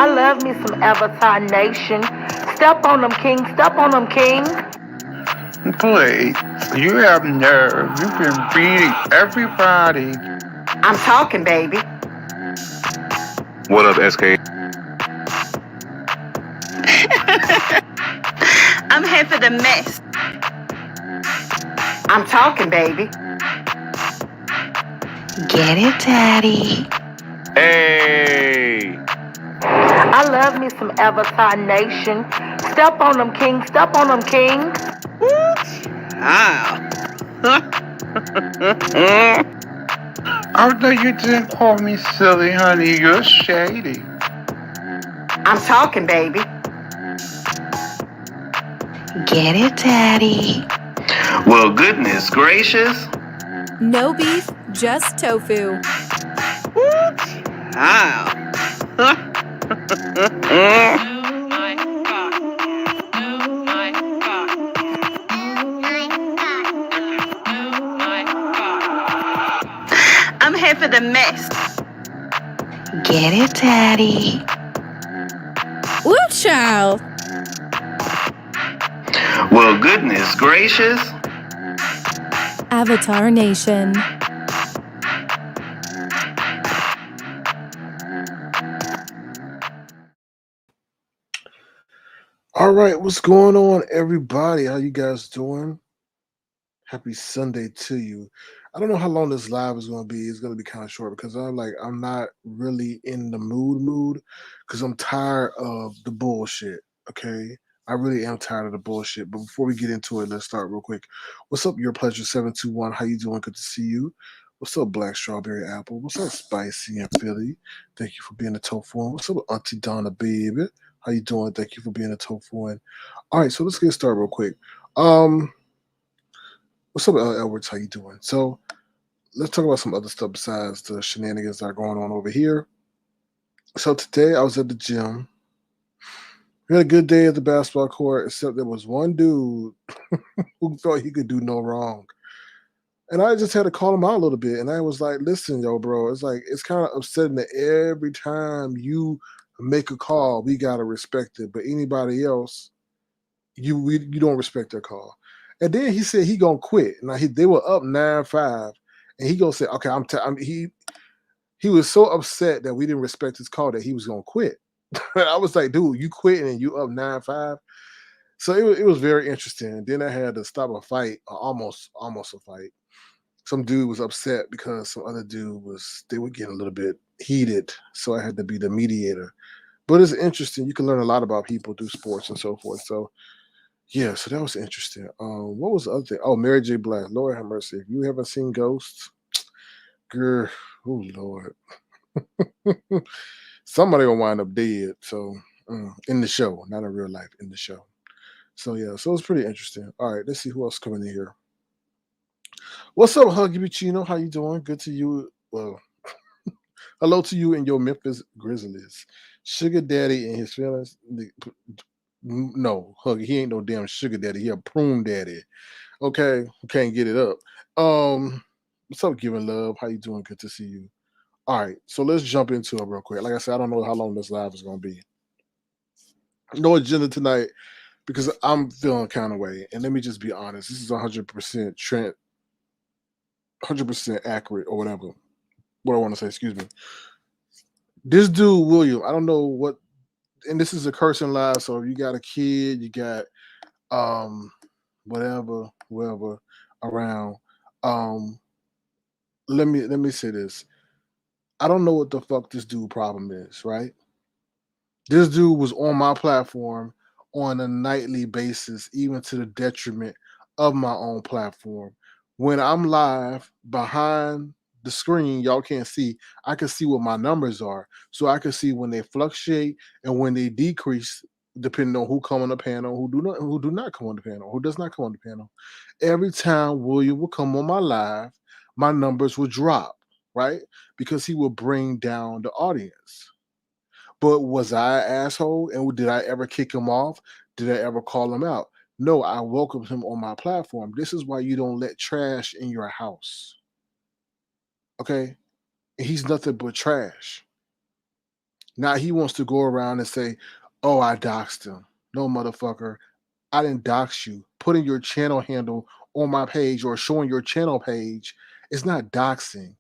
I love me some Avatar Nation. Step on them, king. Step on them, king. Please, you have nerve. You've been beating everybody. I'm talking, baby. What up, SK? I'm here for the mess. I'm talking, baby. Get it, Daddy. Hey! I love me some Avatar Nation. Step on them, king. Step on them, king. Although you didn't call me silly, honey, you're shady. I'm talking, baby. Get it, Daddy. Well, goodness gracious. No beef, just tofu. I'm here for the mess. Get it, Daddy. Woo, child. Well, goodness gracious. Avatar Nation. All right, what's going on, everybody? How you guys doing? Happy Sunday to you. I don't know how long this live is going to be. It's going to be kind of short because I'm not really in the mood because I'm tired of the bullshit. Okay, I really am tired of the bullshit. But before we get into it, let's start real quick. What's up, Your Pleasure 721? How you doing? Good to see you. What's up, Black Strawberry Apple? What's up, Spicy and Philly? Thank you for being a tofu. What's up, Auntie Donna, baby? How you doing? Thank you for being a tofu. All right, so let's get started real quick. What's up, Edwards? How you doing? So let's talk about some other stuff besides the shenanigans that are going on over here. So today I was at the gym. We had a good day at the basketball court, except there was one dude who thought he could do no wrong. And I just had to call him out a little bit. And I was like, listen, yo, bro, it's like it's kind of upsetting that every time you make a call, we gotta respect it. But anybody else, you don't respect their call. And then he said he gonna quit. Now they were up 9-5, and he gonna say, okay, he was so upset that we didn't respect his call that he was gonna quit. I was like, dude, you quitting and you up 9-5. So it was very interesting. Then I had to stop a fight, almost a fight. Some dude was upset because some other dude they were getting a little bit heated. So I had to be the mediator. But it's interesting. You can learn a lot about people through sports and so forth. So yeah, so that was interesting. What was the other thing? Oh, Mary J. Blige. Lord have mercy. If you haven't seen Ghosts, girl, oh Lord. Somebody will wind up dead. So in the show, not in real life, in the show. So yeah, so it's pretty interesting. All right, let's see who else coming in here. What's up, Huggy Buccino? How you doing? Good to you. Well, hello to you and your Memphis Grizzlies. Sugar Daddy and his feelings. No, Huggy, he ain't no damn sugar daddy. He a prune daddy. Okay, can't get it up. What's up, Giving Love? How you doing? Good to see you. All right, so let's jump into it real quick. Like I said, I don't know how long this live is going to be. No agenda tonight because I'm feeling kind of way. And let me just be honest. This is 100% Trent, 100% accurate or whatever. What I want to say, excuse me. This dude, William, I don't know what, and this is a cursing live, so if you got a kid, you got whatever, whoever around. Let me say this. I don't know what the fuck this dude problem is, right? This dude was on my platform on a nightly basis, even to the detriment of my own platform. When I'm live behind the screen, y'all can't see. I can see what my numbers are, so I can see when they fluctuate and when they decrease, depending on who come on the panel, who do not come on the panel, who does not come on the panel. Every time William would come on my live, my numbers would drop, right? Because he would bring down the audience. But was I an asshole? And did I ever kick him off? Did I ever call him out? No, I welcomed him on my platform. This is why you don't let trash in your house. Okay? And he's nothing but trash. Now he wants to go around and say, "Oh, I doxed him." No, motherfucker, I didn't dox you. Putting your channel handle on my page or showing your channel page is not doxing.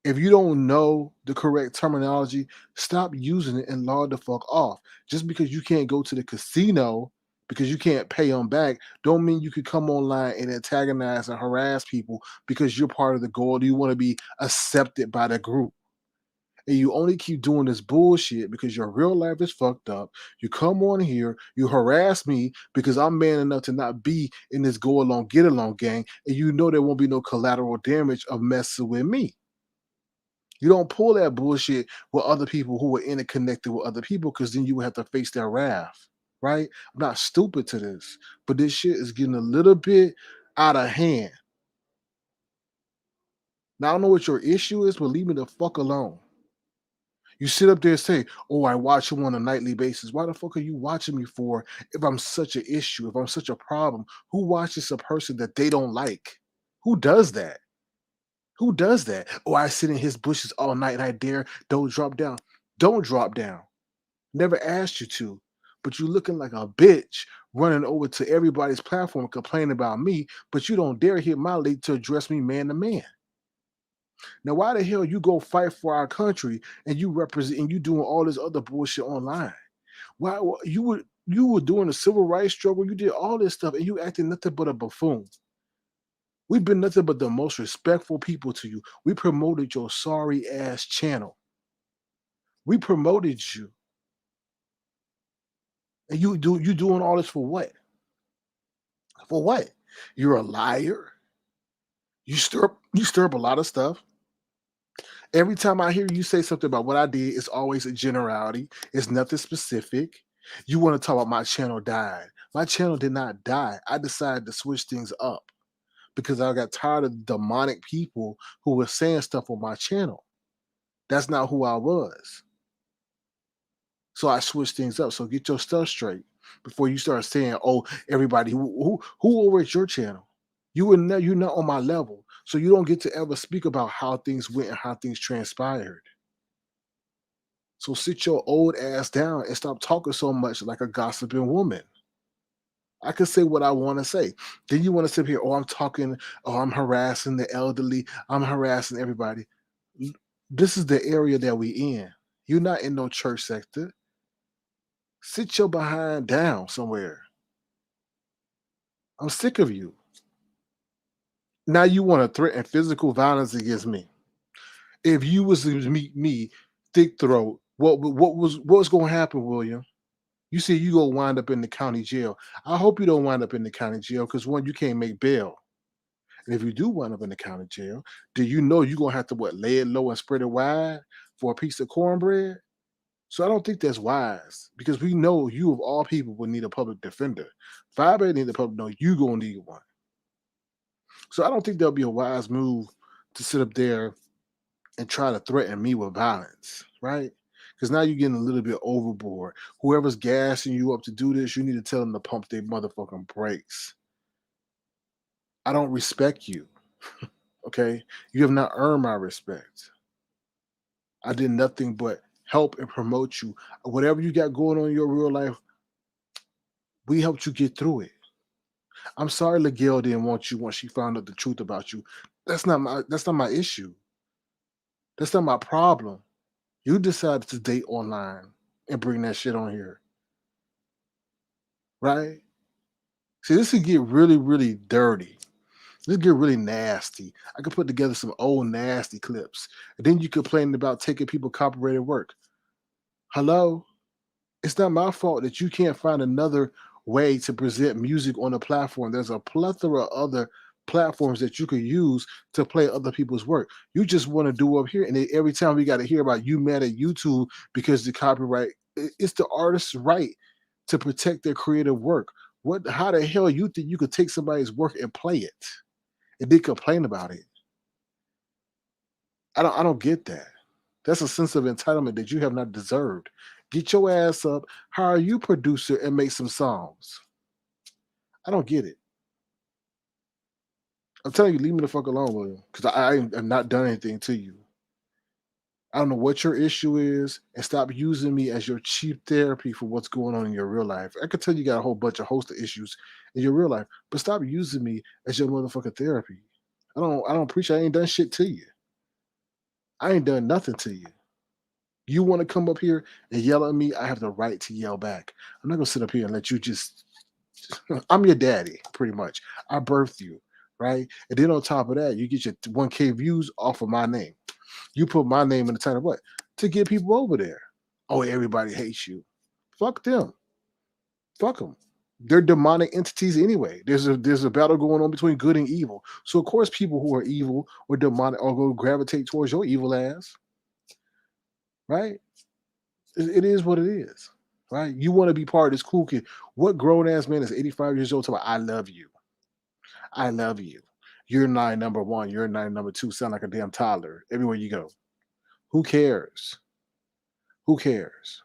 If you don't know the correct terminology, stop using it and log the fuck off. Just because you can't go to the casino because you can't pay them back, don't mean you could come online and antagonize and harass people because you're part of the goal. You want to be accepted by the group. And you only keep doing this bullshit because your real life is fucked up. You come on here, you harass me because I'm man enough to not be in this go along, get along gang, and you know there won't be no collateral damage of messing with me. You don't pull that bullshit with other people who are interconnected with other people because then you would have to face their wrath, right? I'm not stupid to this, but this shit is getting a little bit out of hand. Now, I don't know what your issue is, but leave me the fuck alone. You sit up there and say, "Oh, I watch him on a nightly basis." Why the fuck are you watching me for if I'm such an issue, if I'm such a problem? Who watches a person that they don't like? Who does that? Who does that? "Oh, I sit in his bushes all night and I dare don't drop down." Don't drop down. Never asked you to. But you looking like a bitch running over to everybody's platform complaining about me, but you don't dare hit my lady to address me man to man. Now, why the hell you go fight for our country and you represent and you doing all this other bullshit online? Why you were doing the civil rights struggle, you did all this stuff, and you acting nothing but a buffoon. We've been nothing but the most respectful people to you. We promoted your sorry ass channel. We promoted you. And you doing all this for what? For what? You're a liar. You stir up a lot of stuff. Every time I hear you say something about what I did, it's always a generality. It's nothing specific. You want to talk about my channel died. My channel did not die. I decided to switch things up because I got tired of demonic people who were saying stuff on my channel. That's not who I was. So I switched things up. So get your stuff straight before you start saying, "Oh, everybody who over at your channel." You're not on my level. So you don't get to ever speak about how things went and how things transpired. So sit your old ass down and stop talking so much like a gossiping woman. I can say what I want to say. Then you want to sit here, "Oh, I'm talking, oh, I'm harassing the elderly, I'm harassing everybody." This is the area that we in. You're not in no church sector. Sit your behind down somewhere. I'm sick of you. Now you want to threaten physical violence against me. If you was to meet me, thick throat, what was going to happen, William? You see, you go wind up in the county jail. I hope you don't wind up in the county jail because one, you can't make bail. And if you do wind up in the county jail, do you know you're gonna have to what lay it low and spread it wide for a piece of cornbread? So I don't think that's wise because we know you of all people would need a public defender. If I ever need a public, no, you gonna need one. So I don't think that'll be a wise move to sit up there and try to threaten me with violence, right? Because now you're getting a little bit overboard. Whoever's gassing you up to do this, you need to tell them to pump their motherfucking brakes. I don't respect you, okay? You have not earned my respect. I did nothing but help and promote you. Whatever you got going on in your real life, we helped you get through it. I'm sorry Ligel didn't want you once she found out the truth about you. That's not my issue. That's not my problem. You decided to date online and bring that shit on here, right? See, this could get really, really dirty. This could get really nasty. I could put together some old nasty clips. And then you complain about taking people copyrighted work. Hello? It's not my fault that you can't find another way to present music on a platform. There's a plethora of other platforms that you could use to play other people's work. You just want to do up here, and then every time we got to hear about you mad at YouTube because the copyright, it's the artist's right to protect their creative work. What? How the hell you think you could take somebody's work and play it and then complain about it? I don't get that. That's a sense of entitlement that you have not deserved. Get your ass up, hire you producer, and make some songs. I don't get it. I'm telling you, leave me the fuck alone, William, because I have not done anything to you. I don't know what your issue is, and stop using me as your cheap therapy for what's going on in your real life. I could tell you got a whole bunch of host of issues in your real life, but stop using me as your motherfucking therapy. I don't preach. I ain't done shit to you. I ain't done nothing to you. You want to come up here and yell at me? I have the right to yell back. I'm not gonna sit up here and let you just. I'm your daddy, pretty much. I birthed you, right? And then on top of that, you get your 1K views off of my name. You put my name in the title, what? To get people over there. Oh, everybody hates you. Fuck them. Fuck them. They're demonic entities anyway. There's a battle going on between good and evil. So of course, people who are evil or demonic are going to gravitate towards your evil ass, right? It is what it is, right? You want to be part of this cool kid. What grown ass man is 85 years old talking about, I love you. I love you. You're nine number one. You're nine number two. Sound like a damn toddler everywhere you go. Who cares? Who cares?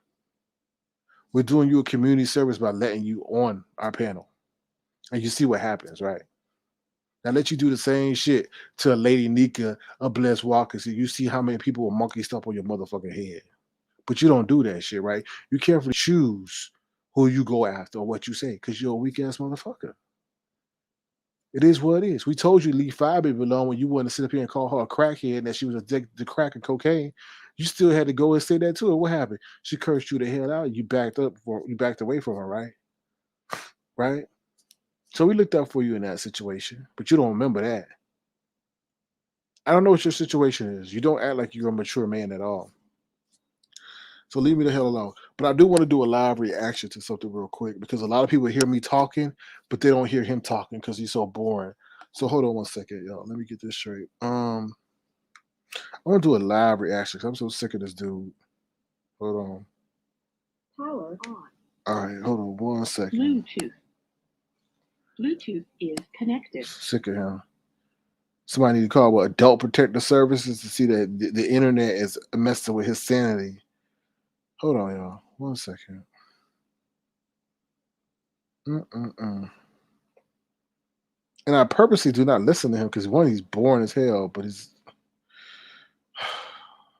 We're doing you a community service by letting you on our panel. And you see what happens, right? Now let you do the same shit to a Lady Nika, a Bless Walker. So you see how many people will monkey stuff on your motherfucking head. But you don't do that shit, right? You carefully choose who you go after or what you say, because you're a weak ass motherfucker. It is what it is. We told you leave Five Baby alone when you wanted to sit up here and call her a crackhead and that she was addicted to crack and cocaine. You still had to go and say that to her. What happened? She cursed you the hell out. You backed away from her, right? Right? So we looked out for you in that situation, but you don't remember that. I don't know what your situation is. You don't act like you're a mature man at all. So leave me the hell alone. But I do want to do a live reaction to something real quick because a lot of people hear me talking, but they don't hear him talking because he's so boring. So hold on one second, y'all. Let me get this straight. I want to do a live reaction because I'm so sick of this dude. Hold on. Power on. All right, hold on one second. Bluetooth. Bluetooth is connected. Sick of him. Somebody need to call Adult Protective Services to see that the internet is messing with his sanity. Hold on, y'all. 1 second. And I purposely do not listen to him because one, he's boring as hell, but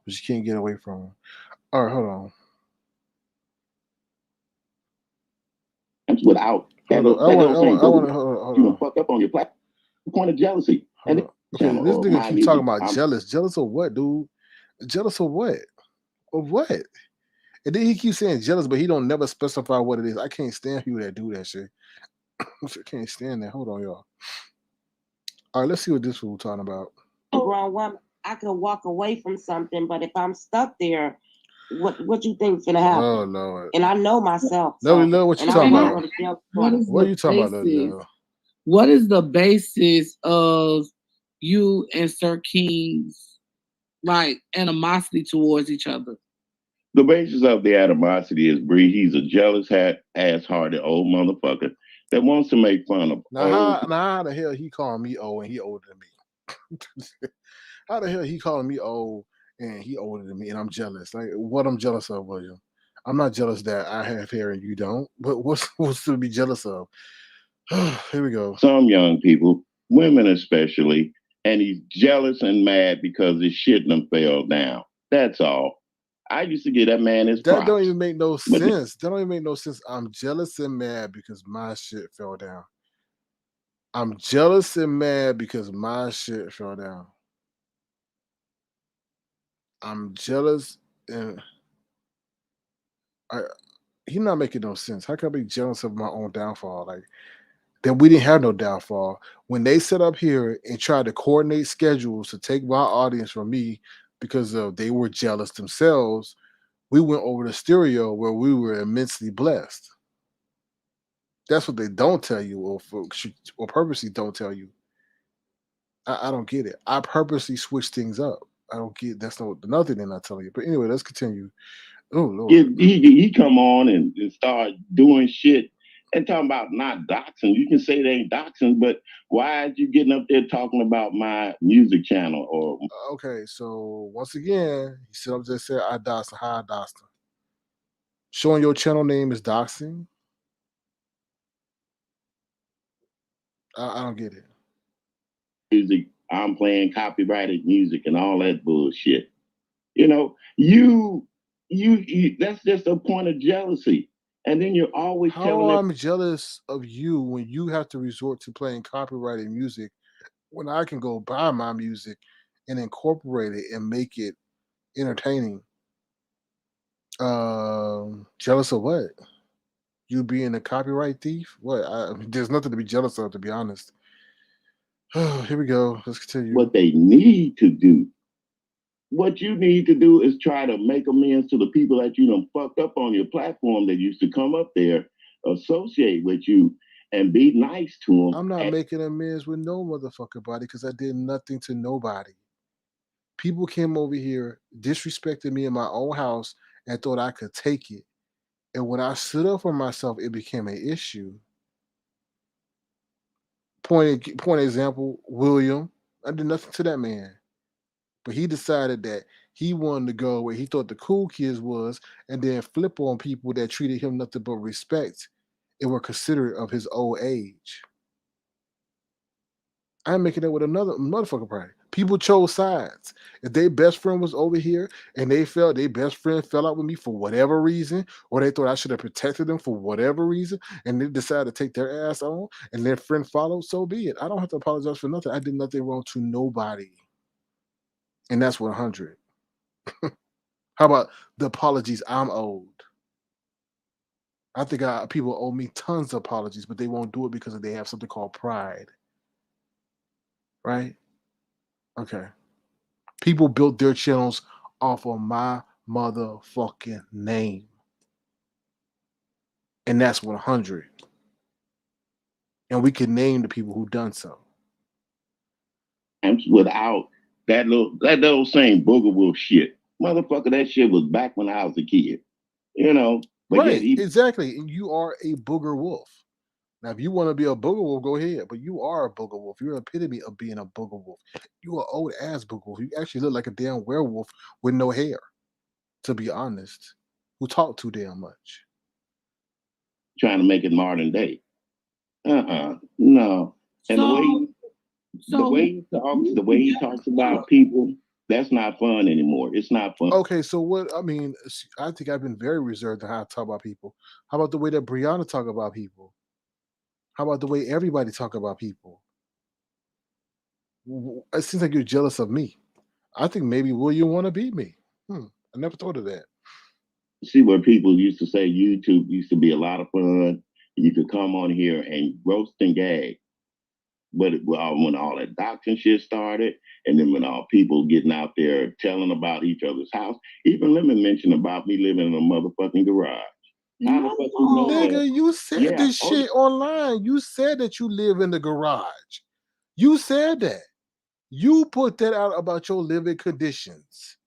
you can't get away from him. All right, hold on. Without that Hold on. you gonna fuck up on your platform. Point of jealousy. And okay, this nigga keep talking about jealous. Jealous of what, dude? Jealous of what? Of what? And then he keeps saying jealous, but he don't never specify what it is. I can't stand people that do that shit. I can't stand that. Hold on, y'all. All right, let's see what this fool talking about. A grown woman, I could walk away from something, but if I'm stuck there, what you think's gonna happen? Oh Lord. And I know myself. No, we know what you talking about. What are you talking about, though? What is the basis of you and Sir King's like animosity towards each other? The basis of the animosity is Bree. He's a jealous, ass-hearted old motherfucker that wants to make fun of. How the hell he calling me old and he older than me? How the hell he calling me old and he older than me and I'm jealous? Like, what I'm jealous of, William? I'm not jealous that I have hair and you don't. But what's to be jealous of? Here we go. Some young people, women especially, and he's jealous and mad because his shit done fell down. That's all. I used to get that man his props. That don't even make no sense. That don't even make no sense. I'm jealous and mad because my shit fell down. I'm jealous and mad because my shit fell down. I'm jealous and he's not making no sense. How can I be jealous of my own downfall? Like, then we didn't have no downfall. When they set up here and tried to coordinate schedules to take my audience from me because they were jealous themselves, we went over to stereo where we were immensely blessed. That's what they don't tell you or purposely don't tell you. I don't get it. I purposely switch things up. I don't get that's another thing they're not telling you. But anyway, let's continue. Oh Lord. He come on and start doing shit and talking about not doxing. You can say they ain't doxing, but why are you getting up there talking about my music channel? Or okay, so once again, he said up there said I doxed. How I doxed. Showing your channel name is doxing. I don't get it. Music, I'm playing copyrighted music and all that bullshit. You know, that's just a point of jealousy. And then you're always How telling them I'm jealous of you when you have to resort to playing copyrighted music when I can go buy my music and incorporate it and make it entertaining. Jealous of what? You being a copyright thief? What? There's nothing to be jealous of, to be honest. Here we go. Let's continue. what they need to do. What you need to do is try to make amends to the people that you done fucked up on your platform that used to come up there, associate with you, and be nice to them. I'm not making amends with no motherfucker body because I did nothing to nobody. People came over here, disrespected me in my own house, and thought I could take it. And when I stood up for myself, it became an issue. Point example, William. I did nothing to that man. But he decided that he wanted to go where he thought the cool kids was and then flip on people that treated him nothing but respect and were considerate of his old age. I'm making that with another motherfucker party. People chose sides. If their best friend was over here and they felt their best friend fell out with me for whatever reason, or they thought I should have protected them for whatever reason, and they decided to take their ass on and their friend followed, so be it. I don't have to apologize for nothing. I did nothing wrong to nobody. And that's 100. How about the apologies I'm owed? I think people owe me tons of apologies, but they won't do it because they have something called pride. Right? Okay. People built their channels off of my motherfucking name. And that's 100. And we can name the people who done so. And without that little same booger wolf shit. Motherfucker, that shit was back when I was a kid. You know? But right, exactly. And you are a booger wolf. Now, if you want to be a booger wolf, go ahead. But you are a booger wolf. You're an epitome of being a booger wolf. You are old ass booger wolf. You actually look like a damn werewolf with no hair, to be honest. Who talk too damn much. Trying to make it modern day. No. And the way he talks about people, that's not fun anymore. It's not fun. Okay, so what I mean, I think I've been very reserved in how I talk about people. How about the way that Brianna talk about people? How about the way everybody talk about people? It seems like you're jealous of me. I think maybe will you want to be me? I never thought of that. See, where people used to say YouTube used to be a lot of fun. You could come on here and roast and gag. But when all that doxing shit started, and then when all people getting out there telling about each other's house, even Lemon mentioned about me living in a motherfucking garage. How the fuck you know Nigga, that? you said this shit online. You said that you live in the garage. You said that. You put that out about your living conditions.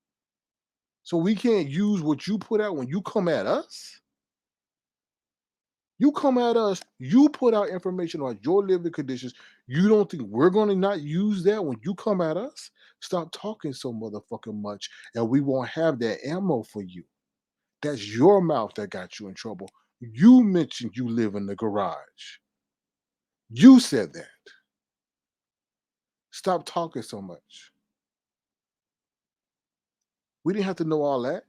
So we can't use what you put out when you come at us? You come at us, you put out information on your living conditions. You don't think we're going to not use that when you come at us? Stop talking so motherfucking much, and we won't have that ammo for you. That's your mouth that got you in trouble. You mentioned you live in the garage. You said that. Stop talking so much. We didn't have to know all that.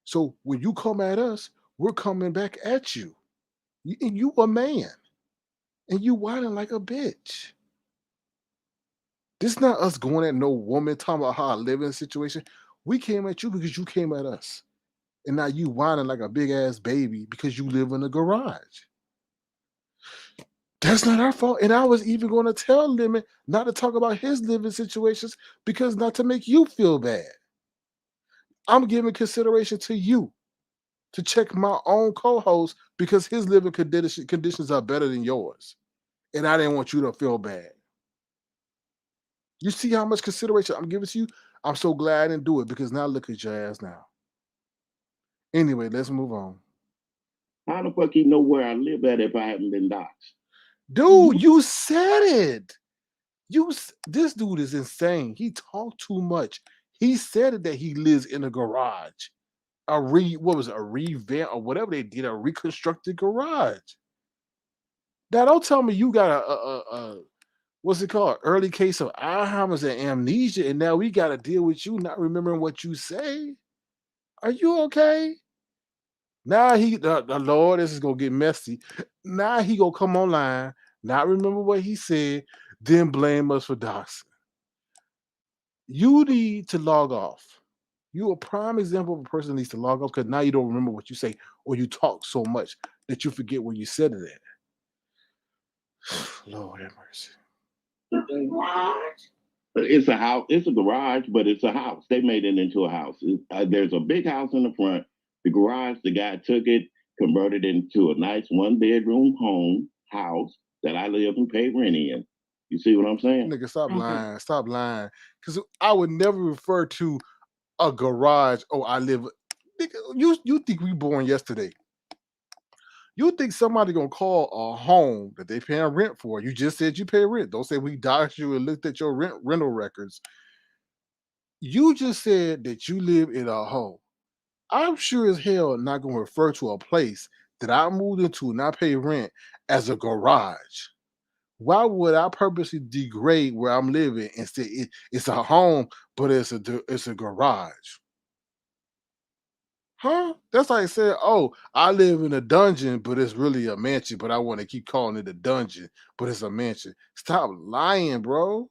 So when you come at us, we're coming back at you. And you a man. And you whining like a bitch. This not us going at no woman talking about how I live in a situation. We came at you because you came at us. And now you whining like a big ass baby because you live in a garage. That's not our fault. And I was even going to tell Lemon not to talk about his living situations because not to make you feel bad. I'm giving consideration to you to check my own co-host because his living conditions are better than yours. And I didn't want you to feel bad. You see how much consideration I'm giving to you? I'm so glad I didn't do it because now look at your ass now. Anyway, let's move on. How the fuck you know where I live at if I haven't been doxxed? Dude, you said it. This dude is insane. He talked too much. He said it that he lives in a garage. A revamp or whatever they did, a reconstructed garage. Now don't tell me you got what's it called? Early case of Alzheimer's and amnesia, and now we got to deal with you not remembering what you say. Are you okay? Now the Lord, this is gonna get messy. Now he gonna come online, not remember what he said, then blame us for doxing. You need to log off. You a prime example of a person that needs to log off because now you don't remember what you say or you talk so much that you forget where you said it at. Lord have mercy. It's a house. It's a garage, but it's a house. They made it into a house. There's a big house in the front. The garage, the guy took it, converted it into a nice 1-bedroom house that I live and pay rent in. You see what I'm saying? Nigga, stop lying. Stop lying. Because I would never refer to a garage. Oh, I live. Nigga, you think we born yesterday? You think somebody gonna call a home that they paying rent for? You just said you pay rent. Don't say we doxed you and looked at your rental records. You just said that you live in a home. I'm sure as hell not gonna refer to a place that I moved into and I pay rent as a garage. Why would I purposely degrade where I'm living and say it's a home, but it's a garage? Huh? That's like saying, oh, I live in a dungeon, but it's really a mansion, but I want to keep calling it a dungeon, but it's a mansion. Stop lying, bro.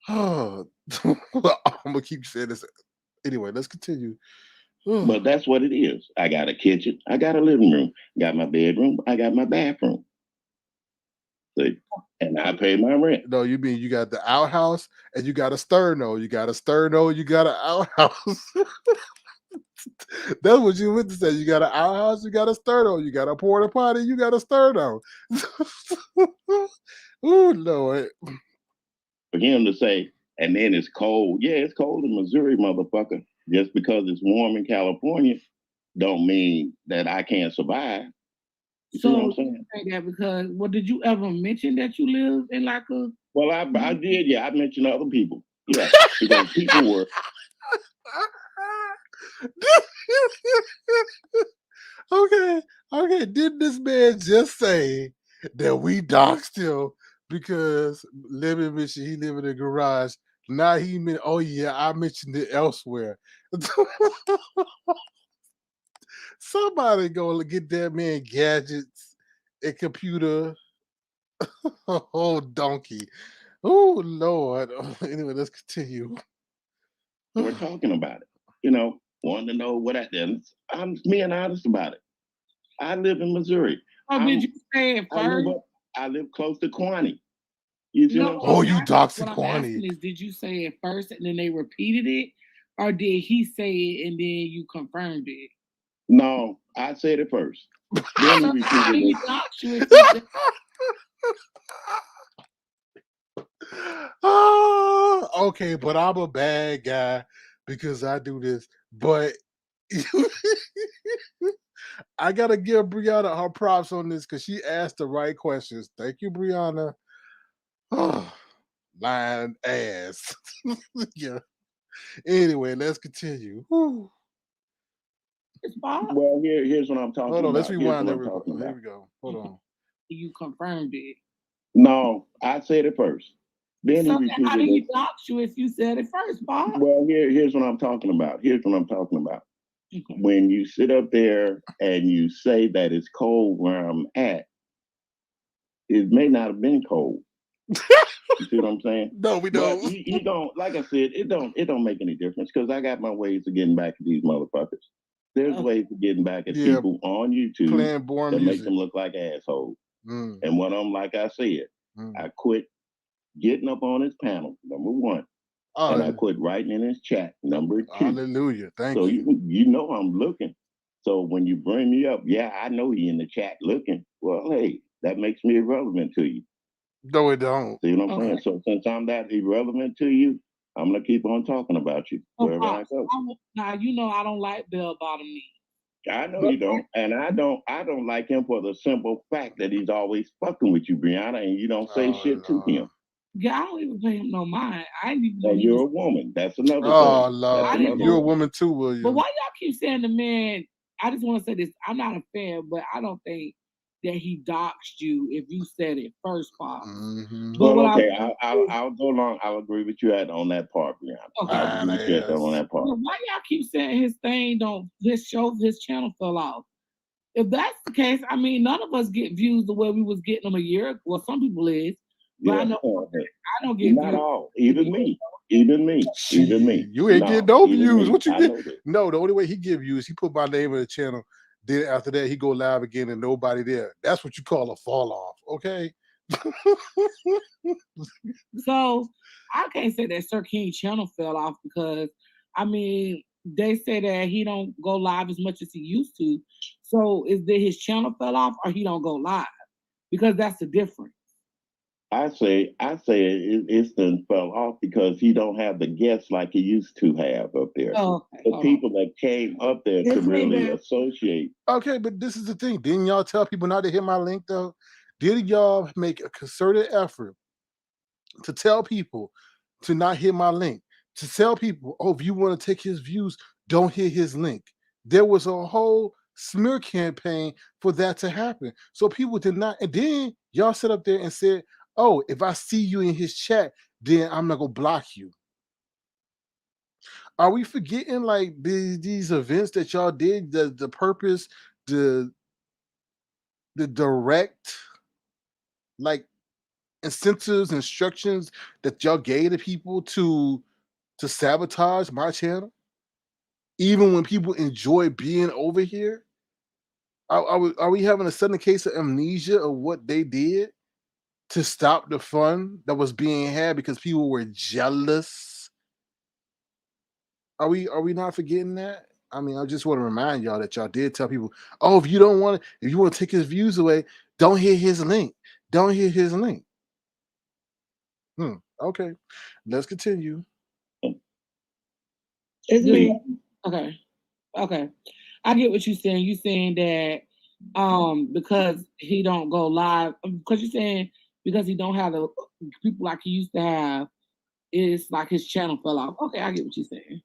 Oh, I'm gonna keep saying this. Anyway, let's continue. But that's what it is. I got a kitchen, I got a living room, got my bedroom, I got my bathroom. See? And I pay my rent. No, you mean you got the outhouse and you got a sterno. You got a sterno, you got an outhouse. That's what you meant to say. You got an outhouse, you got a sterno, you got a porta potty, you got a sterno. Oh Lord. For him to say, and then it's cold. Yeah, it's cold in Missouri, motherfucker. Just because it's warm in California don't mean that I can't survive. You see what I'm saying? Say that because, well, did you ever mention that you live in like a? Well, I did. Yeah, I mentioned other people. Yeah, because people were. Okay. Did this man just say that we doxed him because living in Michigan, he live in a garage? Now he meant, oh yeah, I mentioned it elsewhere. Somebody go get that man gadgets, a computer. Oh donkey. Oh Lord. Anyway, let's continue. We're talking about it. You know, wanting to know what I did. I'm being honest about it. I live in Missouri. Oh, did you say it first? I live close to Quaney. You see what I'm saying? You doxing Quaney. What I'm asking is, did you say it first and then they repeated it? Or did he say it and then you confirmed it? No, I said it first. Then he repeated it. Oh, okay, but I'm a bad guy because I do this. But I gotta give Brianna her props on this because she asked the right questions. Thank you, Brianna. Oh, lying ass. Yeah. Anyway, let's continue. Whew. Well, here's what I'm talking about. Hold on, let's rewind that. Here we go. Hold on. You confirmed it. No, I said it first. Then so he repeated how did he dox you if you said it first, Bob? Well, here's what I'm talking about. Okay. When you sit up there and you say that it's cold where I'm at, it may not have been cold. You see what I'm saying? No, we don't. But you don't. Like I said, it don't make any difference because I got my ways of getting back at these motherfuckers. There's ways of getting back at people on YouTube that make them look like assholes. And what like I said, I quit getting up on his panel, number one. And I quit writing in his chat, number two. Hallelujah. Thank you. So you know I'm looking. So when you bring me up, yeah, I know he in the chat looking. Well, hey, that makes me irrelevant to you. No, it don't. See what I'm saying? So since I'm that irrelevant to you, I'm gonna keep on talking about you wherever I go. Now you know I don't like bell bottom knees. I know you don't, and I don't like him for the simple fact that he's always fucking with you, Brianna, and you don't say shit to him. Yeah, I don't even pay him no mind. I didn't even know and you're a woman. That's another thing. Oh Lord, you're a woman too, William. But why y'all keep saying the man? I just want to say this. I'm not a fan, but I don't think that he doxed you if you said it first, Pop. Mm-hmm. But Well, what okay, I'll go along. I'll agree with you on that part, Brianna. Okay. I'll agree with you on that part. Well, why y'all keep saying his channel fell off? If that's the case, I mean, none of us get views the way we was getting them a year ago. Well, some people is, but Yeah, I don't get not views. all. Even me. Even me. You ain't getting no views. What you I get? know that. No, the only way he give views, he put my name in the channel. Then after that, he go live again and nobody there. That's what you call a fall off, okay? So I can't say that Sir King channel fell off because I mean they say that he don't go live as much as he used to. So is that his channel fell off or he don't go live? Because that's the difference. I say it's done fell off because he don't have the guests like he used to have up there. Oh, okay. The people that came up there to really associate. Okay, but this is the thing. Didn't y'all tell people not to hit my link though? Did y'all make a concerted effort to tell people to not hit my link? To tell people, oh, if you want to take his views, don't hit his link. There was a whole smear campaign for that to happen. So people did not, and then y'all sit up there and said, oh, if I see you in his chat, then I'm not gonna block you. Are we forgetting like these events that y'all did? The purpose, the direct like incentives, instructions that y'all gave to people to sabotage my channel, even when people enjoy being over here? Are we having a sudden case of amnesia of what they did to stop the fun that was being had because people were jealous? Are we not forgetting that? I mean, I just want to remind y'all that y'all did tell people, oh, if you want to take his views away, don't hit his link. Don't hit his link. Okay, let's continue. It's me. Okay. I get what you're saying. You're saying that because he don't go live, because you're saying because he don't have the people like he used to have, it's like his channel fell off. Okay, I get what you're saying.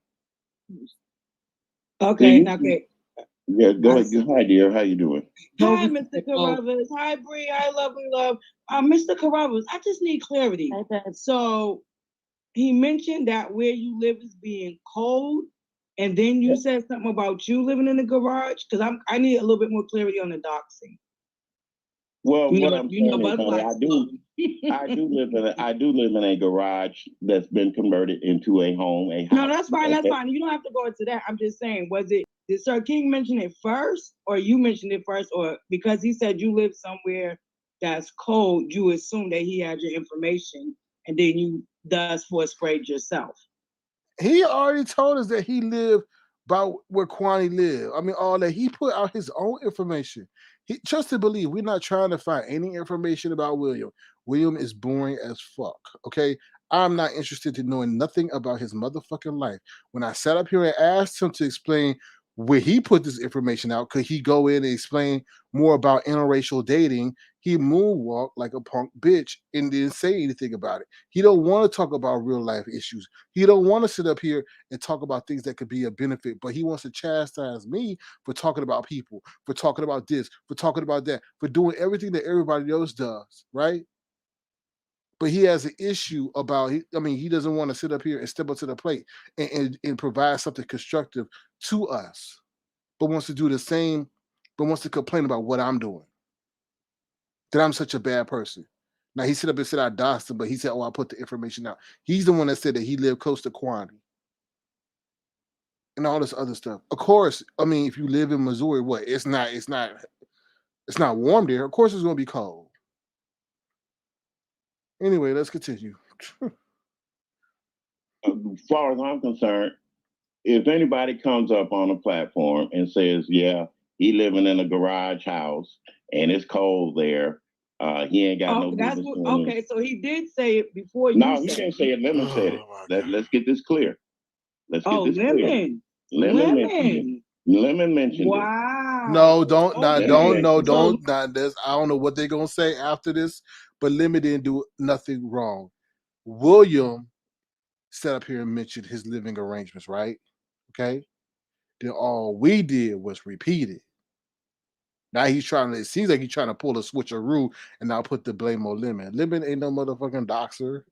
Okay. Yeah, go ahead, dear. How you doing? Hi, Mr. Carruthers. Hi, Bree. Hi, lovely love. Mr. Carruthers, I just need clarity. So he mentioned that where you live is being cold, and then you said something about you living in the garage. Because I need a little bit more clarity on the doxing. Well, what I'm saying is, honey, I do live in a garage that's been converted into a home, a house. No, that's fine. That's fine. You don't have to go into that. I'm just saying, did Sir King mention it first, or you mentioned it first, or because he said you live somewhere that's cold, you assume that he had your information, and then you thus force sprayed yourself? He already told us that he lived by where Kwani lived. I mean, all that. He put out his own information. Trust and believe, we're not trying to find any information about William. William is boring as fuck, okay? I'm not interested in knowing nothing about his motherfucking life. When I sat up here and asked him to explain where he put this information out, could he go in and explain more about interracial dating? He moonwalked like a punk bitch and didn't say anything about it. He don't want to talk about real life issues. He don't want to sit up here and talk about things that could be a benefit, but he wants to chastise me for talking about people, for talking about this, for talking about that, for doing everything that everybody else does, right? But he has an issue about, he doesn't want to sit up here and step up to the plate and provide something constructive to us, but wants to do the same, but wants to complain about what I'm doing. That I'm such a bad person. Now he sit up and said I doxed him, but he said, oh, I put the information out. He's the one that said that he lived close to Kwani and all this other stuff. Of course, if you live in Missouri, it's not warm there. Of course it's gonna be cold. Anyway, let's continue. As far as I'm concerned, if anybody comes up on a platform and says, yeah, he living in a garage house and it's cold there, he ain't got no business. Okay, so he did say it before you. No, he didn't say it. Lemon said it. Let's get this clear. Lemon. Lemon mentioned it. Wow. No, don't. I don't know what they're gonna say after this, but Lemon didn't do nothing wrong. William sat up here and mentioned his living arrangements, right? Okay. Then all we did was repeat it. Now he's trying to. It seems like he's trying to pull a switcheroo and now put the blame on Lemon. Lemon ain't no motherfucking doxer.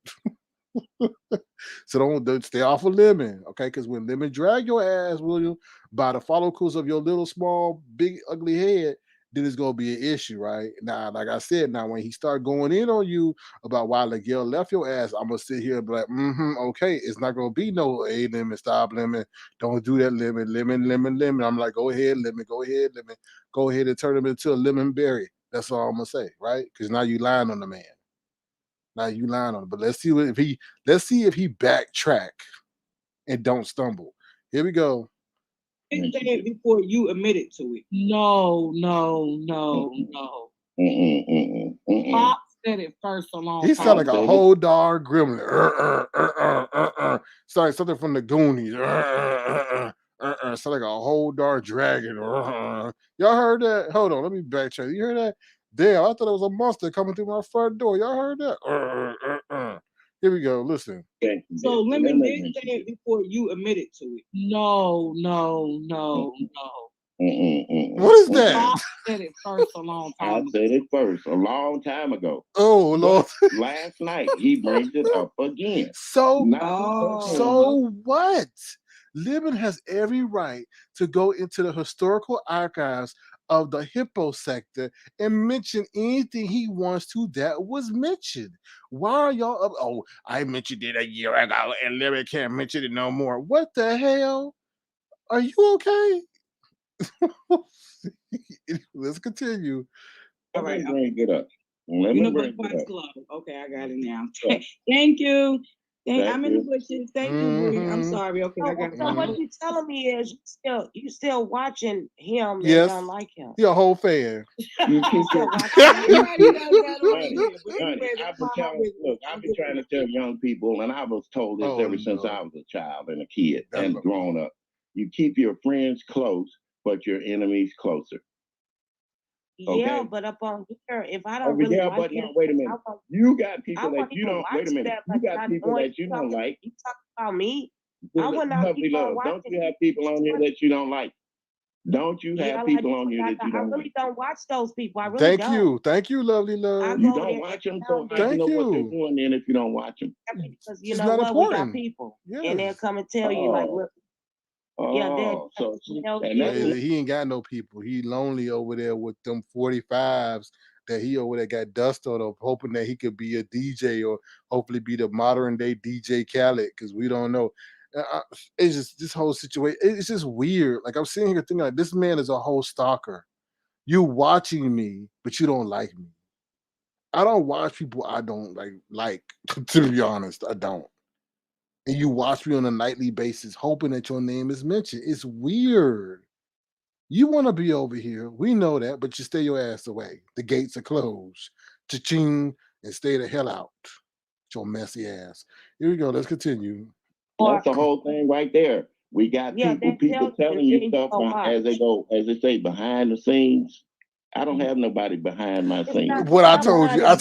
So don't stay off of Lemon, okay? Because when Lemon drag your ass, William, by the follicles of your little, small, big, ugly head, then it's gonna be an issue, right? Now, like I said, now when he start going in on you about why the girl left your ass, I'm gonna sit here and be like, okay, it's not gonna be no a Lemon, stop Lemon, don't do that, Lemon. I'm like, go ahead, Lemon, go ahead and turn him into a lemon berry. That's all I'm gonna say, right? Because now you lying on the man. Now you lying on him. But let's see if he backtrack and don't stumble. Here we go. Say it before you admitted to it. No. Pop said it first a long He time. sound like a whole dog gremlin. Sound like something from the Goonies. Sound like a whole dark dragon. Y'all heard that? Hold on, let me backtrack. You heard that? Damn, I thought it was a monster coming through my front door. Y'all heard that? Here we go. Listen. So Lemon did say it before you admitted to it. No. What is that? Pop said it first a long time. I said it first a long time ago. Oh Lord! Last night he brings it up again. So Not what? Lemon has every right to go into the historical archives of the Hippo sector and mention anything he wants to that was mentioned. Why are y'all up? Oh, I mentioned it a year ago and Lemon can't mention it no more. What the hell? Are you okay? Let's continue. All right, bring it up. Let me bring it up. Club. Okay, I got it now. Thank you. I'm in the bushes. Thank you, Bree. I'm sorry. Okay, I got it. So what you telling me is you still watching him Yes. and don't like him. You're a whole fan. You keep your Everybody does that on Honey, here. But anyway, I've been trying to tell young people, and I was told this ever since I was a child and a kid and grown up. You keep your friends close, but your enemies closer. Okay? Yeah, but up on here, if I don't really like it, wait a minute. You got people that you don't. Wait a minute. You got people that you don't like. You talk about me. Lovely love. Don't you have people on here that you don't like? Don't you have people on here that you don't like? I really don't watch those people. I really don't. Thank you, lovely love. You don't watch them, so how you know what they're doing then if you don't watch them? Because you know what, we got people, and they'll come and tell you like, look. He ain't got no people. He lonely over there with them 45s that he over there got dust on, hoping that he could be a DJ or hopefully be the modern day DJ Khaled, because we don't know. It's just this whole situation. It's just weird. Like I'm sitting here thinking, like, this man is a whole stalker. You watching me, but you don't like me. I don't watch people I don't like. To be honest, I don't. And you watch me on a nightly basis, hoping that your name is mentioned. It's weird. You want to be over here. We know that, but you stay your ass away. The gates are closed. Cha-ching, and stay the hell out. Your messy ass. Here we go. Let's continue. That's the whole thing right there. We got people telling you stuff as they say, behind the scenes. I don't have nobody behind my scenes. What I told you, I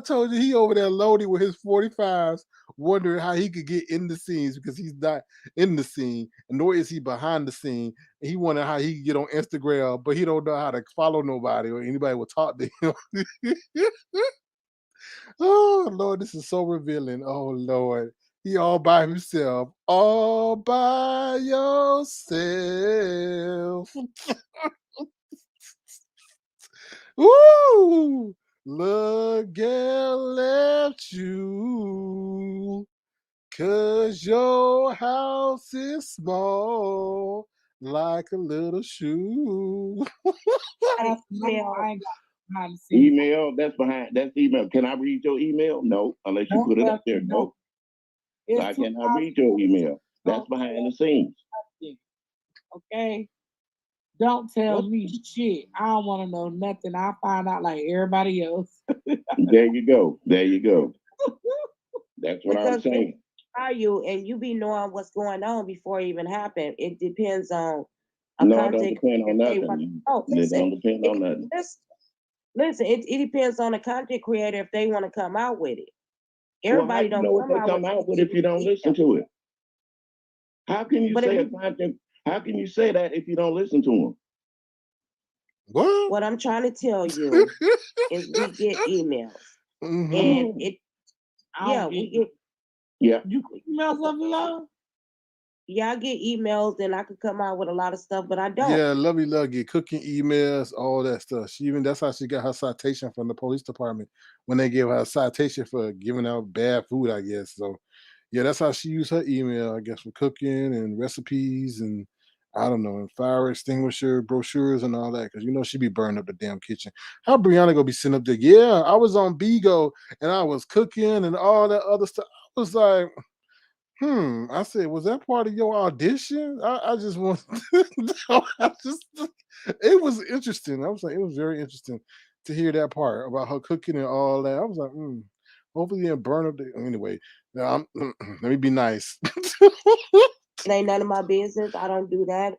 told you he over there loaded with his 45s, wondering how he could get in the scenes because he's not in the scene, and nor is he behind the scene. And he wondered how he could get on Instagram, but he don't know how to follow nobody or anybody will talk to him. Oh Lord, this is so revealing. Oh Lord. He all by himself. All by yourself. Woo! Look at left you. 'Cause your house is small like a little shoe. Email, that's email. Can I read your email? No, unless you put it up there. No. I cannot read your email. That's behind the scenes. Okay. Don't tell me shit. I don't want to know nothing. I'll find out like everybody else. There you go. That's what I'm saying. Are you and you be knowing what's going on before it even happened? It depends on. No, it don't depend on nothing. It don't depend on nothing. Listen, it depends on the content creator if they want to come out with it. Everybody don't know what they come out with if you don't listen to it. How can you say a content? How can you say that if you don't listen to him? What? What I'm trying to tell you is we get emails. Mhm. And it I yeah, don't we get get Yeah. you email Lovely Love? I get emails and I could come out with a lot of stuff, but I don't. Yeah, Lovey Love get cooking emails, all that stuff. That's how she got her citation from the police department when they gave her a citation for giving out bad food, I guess. So yeah, that's how she used her email, I guess, for cooking and recipes and I don't know, and fire extinguisher brochures and all that. Cause she be burning up the damn kitchen. How Brianna gonna be sitting up there? Yeah, I was on Bigo and I was cooking and all that other stuff. I was like, I said, was that part of your audition? I just want it was interesting. I was like, it was very interesting to hear that part about her cooking and all that. I was like, hopefully you didn't burn up the anyway. Now let me be nice. It ain't none of my business. I don't do that.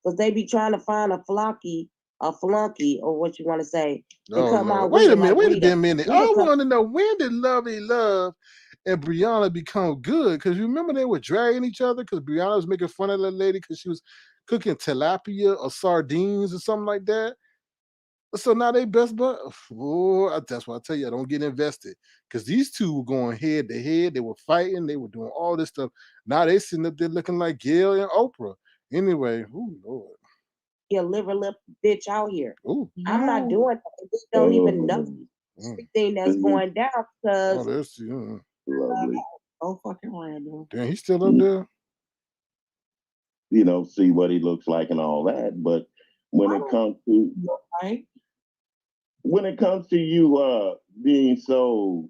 Because they be trying to find a flunky, or what you want to say, to Oh come Lord. out Wait with a it minute, like wait a Rita. damn minute. I Rita come- want to know, when did Lovey Love and Brianna become good? Because you remember they were dragging each other because Brianna was making fun of that lady because she was cooking tilapia or sardines or something like that. So now they best bud. Oh, that's why I tell you, I don't get invested. Because these two were going head to head. They were fighting. They were doing all this stuff. Now they sitting up there looking like Gail and Oprah. Anyway, Lord. Your liver lip bitch out here. Ooh. I'm not doing that. They don't even know everything that's going down Oh, because that's Lovely. Oh, fucking random. damn, he's still up there. See what he looks like and all that. But when it comes to Right? when it comes to you being so,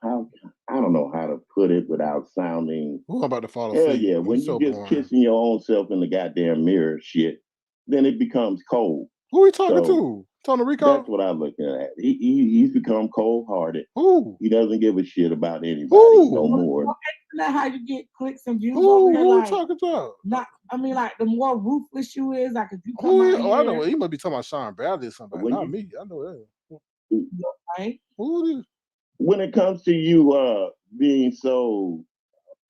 how, I don't know how to put it without sounding, Ooh, I'm about to fall hell asleep. yeah, when He's you so just boring. kissing your own self in the goddamn mirror shit, then it becomes cold. Who are you talking So to? Talking to Rico? that's what I'm looking at. He's become cold hearted. Who? He doesn't give a shit about anybody no more. Isn't that how you get clicks and views Who over here? are you Like, talking about? like the more ruthless you is, like if you come Who? out Oh, I know. here, He must be talking about Sean Bradley or somebody. When Not you- me. I know that. right? Who? When it comes to you being so,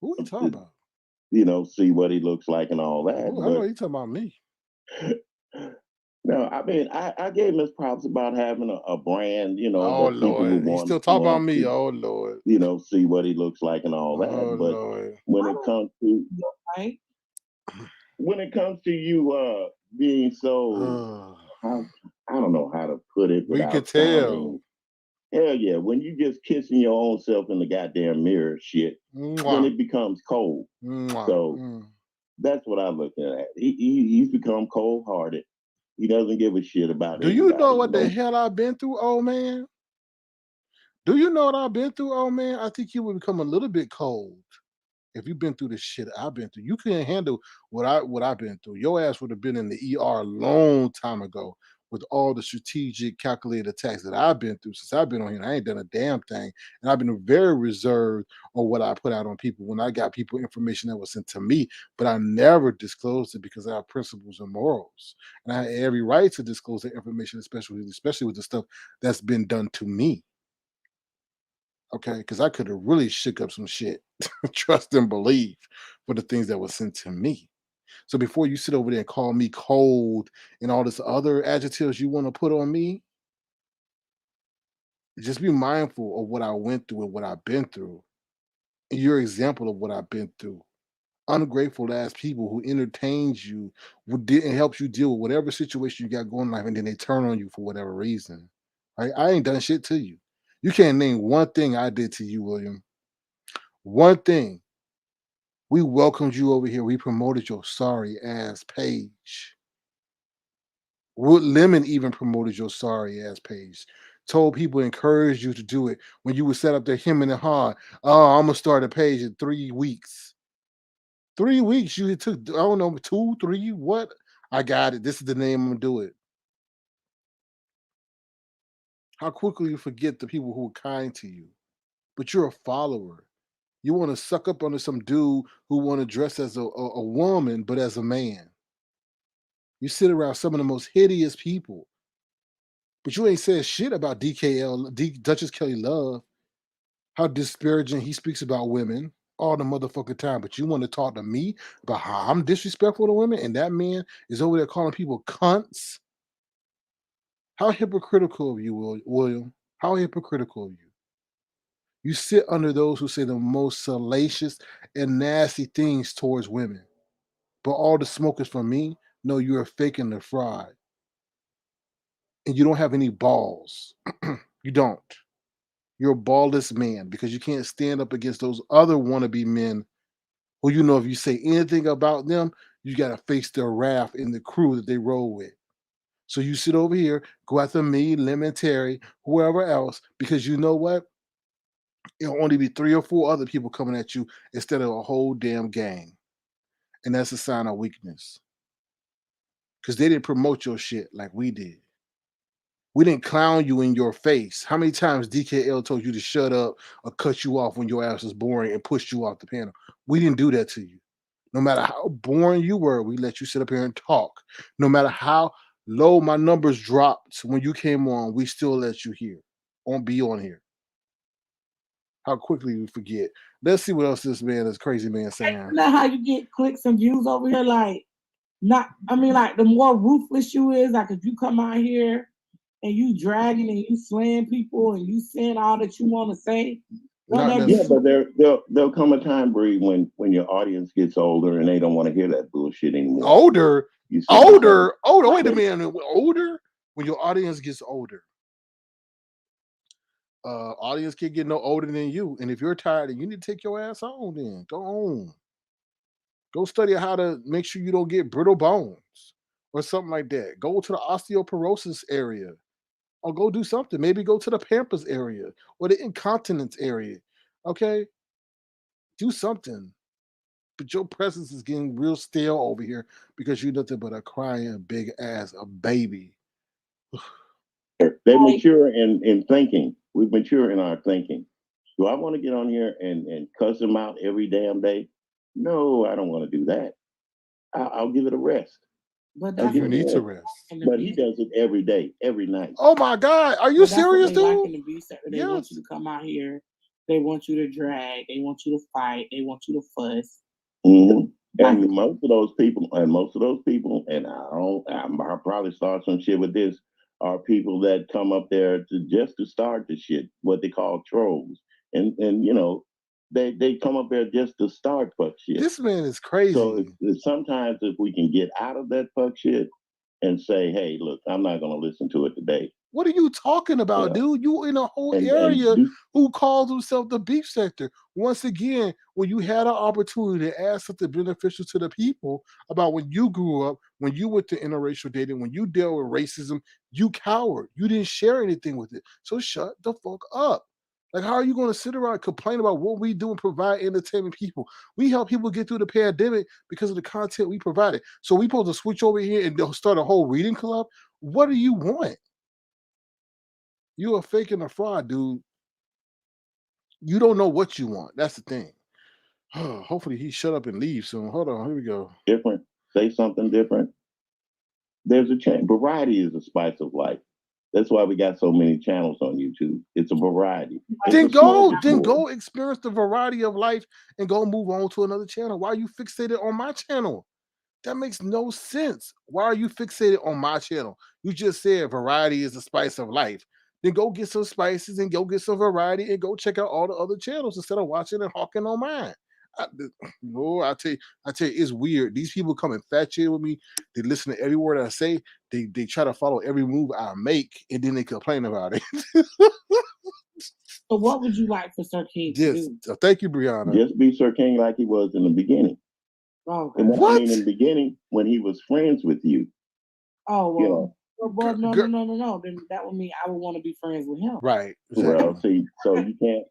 Who you talking about? see what he looks like and all that. Who? I know you talking about me. No, I mean, I gave him his props about having a brand, Oh that people would Lord, he want. still talking about want me. to, Oh Lord. See what he looks like and all that. Oh But Lord. when it comes to Right? when it comes to you being so, I don't know how to put it We without could sounding. tell. Hell yeah, when you just kissing your own self in the goddamn mirror shit, then Mwah. it becomes cold. Mwah. So that's what I'm looking at. He's become cold hearted. He doesn't give a shit about Do anybody. you know what the hell I've been through, old man? Do you know what I've been through, old man? I think you would become a little bit cold if you've been through the shit I've been through. You couldn't handle what I've been through. Your ass would have been in the ER a long time ago with all the strategic, calculated attacks that I've been through since I've been on here. I ain't done a damn thing, and I've been very reserved on what I put out on people when I got people information that was sent to me. But I never disclosed it because I have principles and morals, and I had every right to disclose that information, especially with the stuff that's been done to me. Okay, because I could have really shook up some shit, trust and believe, for the things that were sent to me. So before you sit over there and call me cold and all this other adjectives you want to put on me, just be mindful of what I went through and what I've been through. And you're an example of what I've been through. Ungrateful ass people who entertained you, who didn't help you deal with whatever situation you got going in life, and then they turn on you for whatever reason. Right? I ain't done shit to you. You can't name one thing I did to you, William. One thing. We welcomed you over here. We promoted your sorry ass page. Wood Lemon even promoted your sorry ass page. Told people, encouraged you to do it when you would set up there hemming and hawing. Oh, I'm gonna start a page in 3 weeks. 3 weeks. You took, I don't know, 2, 3, what? I got it. This is the name I'm gonna do it. How quickly you forget the people who were kind to you. But you're a follower. You want to suck up under some dude who want to dress as a woman, but as a man. You sit around some of the most hideous people, but you ain't said shit about Duchess Kelly Love, how disparaging he speaks about women, all the motherfucking time, but you want to talk to me about how I'm disrespectful to women, and that man is over there calling people cunts. How hypocritical of you, William? How hypocritical of you? You sit under those who say the most salacious and nasty things towards women, but all the smoke is from me. No, you are faking the fraud, and you don't have any balls. You don't. You're a ballless man because you can't stand up against those other wannabe men who you know if you say anything about them, you got to face their wrath in the crew that they roll with. So you sit over here, go after me, Lemon Terry, whoever else, because you know what? It'll only be 3 or 4 other people coming at you instead of a whole damn gang. And that's a sign of weakness. Because they didn't promote your shit like we did. We didn't clown you in your face. How many times DKL told you to shut up or cut you off when your ass was boring and pushed you off the panel? We didn't do that to you. No matter how boring you were, we let you sit up here and talk. No matter how low my numbers dropped when you came on, we still let you be on here. How quickly you forget. Let's see what else this crazy man saying. Not how you get clicks and views over here. Like, the more ruthless you is, like if you come out here and you dragging and you slaying people and you saying all that you want to say. Yeah, but there'll come a time, Bree, when your audience gets older and they don't want to hear that bullshit anymore. Older. Wait a minute. Older? When your audience gets older. Audience can't get no older than you. And if you're tired, you need to take your ass on then. Go on. Go study how to make sure you don't get brittle bones or something like that. Go to the osteoporosis area. Or go do something. Maybe go to the Pampas area or the incontinence area. Okay? Do something. But your presence is getting real stale over here because you're nothing but a crying big ass a baby. They mature in thinking. We mature in our thinking. Do I want to get on here and cuss them out every damn day? No, I don't want to do that. I'll give it a rest. But you need to rest. But he does it every day, every night. Oh my God. Are you serious, dude? Like in the beast, they want you to come out here. They want you to drag. They want you to fight. They want you to fuss. Mm-hmm. And most of those people, and I'll probably start some shit with this, are people that come up there to start the shit, what they call trolls. And you know, they come up there just to start fuck shit. This man is crazy. So sometimes if we can get out of that fuck shit and say, hey, look, I'm not going to listen to it today. What are you talking about, dude? You in a whole area who calls himself the beef sector. Once again, when you had an opportunity to ask something beneficial to the people about when you grew up, when you went to interracial dating, when you dealt with racism, you cowered. You didn't share anything with it. So shut the fuck up. Like, how are you going to sit around and complain about what we do and provide entertainment people? We help people get through the pandemic because of the content we provided. So we supposed to switch over here and start a whole reading club? What do you want? You are faking a fraud, dude. You don't know what you want. That's the thing. Hopefully he shut up and leave soon. Hold on. Here we go. Different. Say something different. There's a change. Variety is the spice of life. That's why we got so many channels on YouTube. It's a variety. Then go experience the variety of life and go move on to another channel. Why are you fixated on my channel? That makes no sense. Why are you fixated on my channel? You just said variety is the spice of life. Then go get some spices and go get some variety and go check out all the other channels instead of watching and hawking on mine. I tell you, it's weird. These people come and fat shit with me. They listen to every word I say. They try to follow every move I make, and then they complain about it. So what would you like for Sir King to do? Thank you, Brianna. Just be Sir King like he was in the beginning. Oh, and what I mean in the beginning, when he was friends with you. Oh, well. You know, well, no. Then that would mean I would want to be friends with him. Right. Exactly. Well, see, so you can't.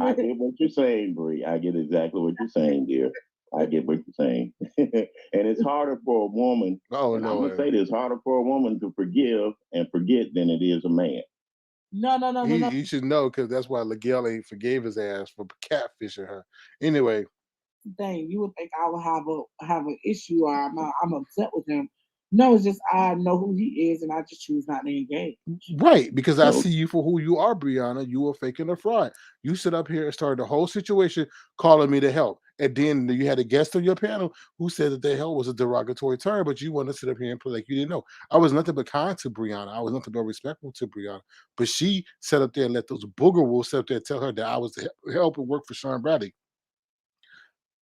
I get what you're saying, Bree. I get exactly what you're saying, dear. I get what you're saying. And it's harder for a woman. I'm going to say this, harder for a woman to forgive and forget than it is a man. No. You should know, because that's why Miguel ain't forgave his ass for catfishing her. Anyway. Dang, you would think I would have an issue or I'm upset with him No, it's just I know who he is, and I just choose not to engage. Right, because I So see you for who you are, Brianna. You were faking a fraud. You sit up here and started the whole situation calling me to help. And then you had a guest on your panel who said that the hell was a derogatory term, but you want to sit up here and play like you didn't know. I was nothing but kind to Brianna. I was nothing but respectful to Brianna. But she sat up there and let those booger wolves sit up there and tell her that I was helping work for Sean Bradley.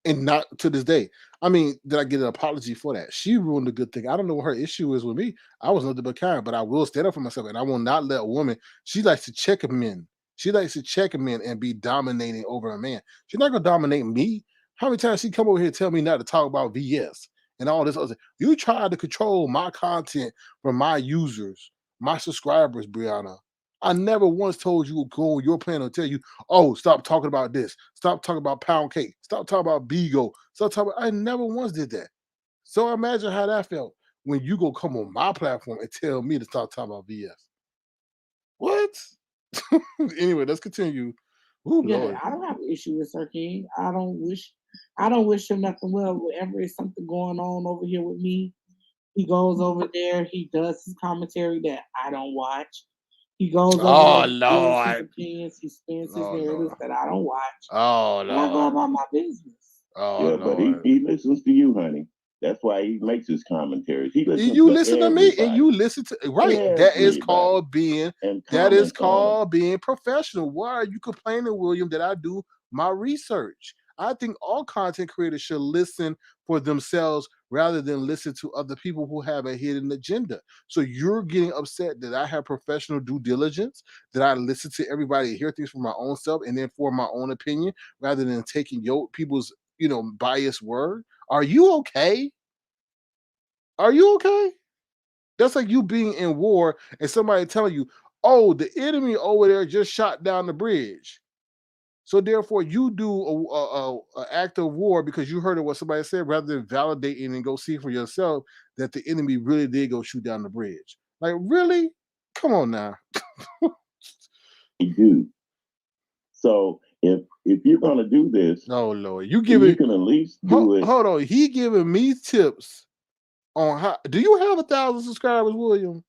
And not to this day. I mean, did I get an apology for that? She ruined a good thing. I don't know what her issue is with me. I was nothing but kind, but I will stand up for myself, and I will not let a woman. She likes to check men. She likes to check men and be dominating over a man. She's not gonna dominate me. How many times she come over here and tell me not to talk about VS and all this other? You try to control my content from my users, my subscribers, Brianna. I never once told you go on your plan and tell you, oh, stop talking about this. Stop talking about pound cake. Stop talking about Bigo. Stop talking about, I never once did that. So imagine how that felt when you go come on my platform and tell me to stop talking about VS. What? Anyway, let's continue. Ooh, Yeah, Lord. I don't have an issue with Sir King. I don't wish him nothing well. Whenever there's something going on over here with me, he goes over there. He does his commentary that I don't watch. He goes over Oh, there, gives his Lord. opinions. He spins his Oh, narratives Lord. that I don't watch, Oh, and I go Lord. about my business. Oh, yeah, but Lord. he listens to you, honey. That's why he makes his commentaries. He listens You to listen to me and everybody. you listen to right. Everybody. And That is comments on them. called being professional. Why are you complaining, William, that I do my research? I think all content creators should listen for themselves rather than listen to other people who have a hidden agenda. So you're getting upset that I have professional due diligence, that I listen to everybody, hear things from my own self, and then form my own opinion rather than taking your people's biased word. Are you okay? Are you okay? That's like you being in war and somebody telling you, "Oh, the enemy over there just shot down the bridge." So therefore, you do a act of war because you heard of what somebody said, rather than validating and go see for yourself that the enemy really did go shoot down the bridge. Like, really? Come on now. They do. So if you're gonna do this, Oh Lord, you can at least do it. hold on. He giving me tips on how. Do you have 1,000 subscribers, William?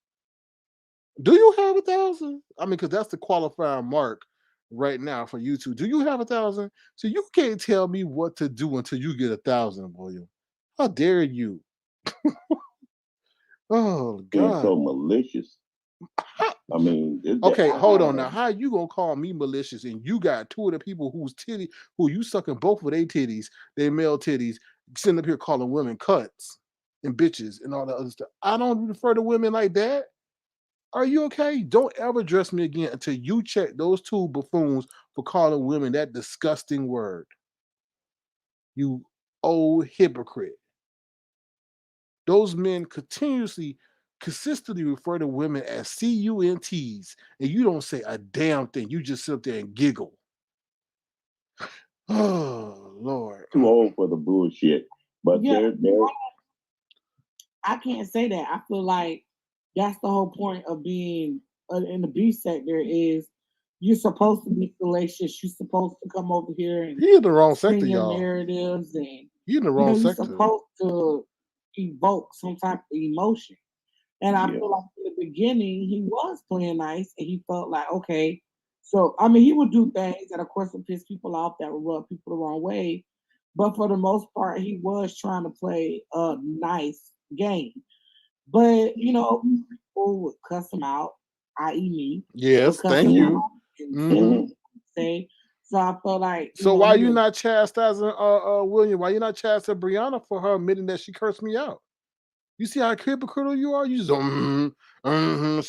Do you have 1,000? I mean, because that's the qualifying mark right now for YouTube. Do you have 1,000? So you can't tell me what to do until you get 1,000, William. How dare you? Oh Being God. so malicious. I mean, Okay, hold on now. How you gonna call me malicious and you got two of the people who you sucking both of their titties, their male titties, sitting up here calling women cunts and bitches and all that other stuff. I don't refer to women like that. Are you okay? Don't ever address me again until you check those two buffoons for calling women that disgusting word. You old hypocrite. Those men consistently refer to women as CUNTs, and you don't say a damn thing. You just sit there and giggle. Oh Lord. too old for the bullshit. But Yeah, they're I can't say that. I feel like that's the whole point of being in the B sector is you're supposed to be salacious. You're supposed to come over here and He in the wrong sector, spin your y'all. narratives, and He in the wrong you're sector. supposed to evoke some type of emotion. And I Yeah. feel like in the beginning he was playing nice, and he felt like okay. So I mean, he would do things that, of course, would piss people off, that would rub people the wrong way. But for the most part, he was trying to play a nice game. But people would cuss him out, i.e., me. Would Yes, cuss thank him you. out and Mhm. say. So I felt like So why he you was not chastising William? Why you not chastising Brianna for her admitting that she cursed me out? You see how hypocritical you are? You just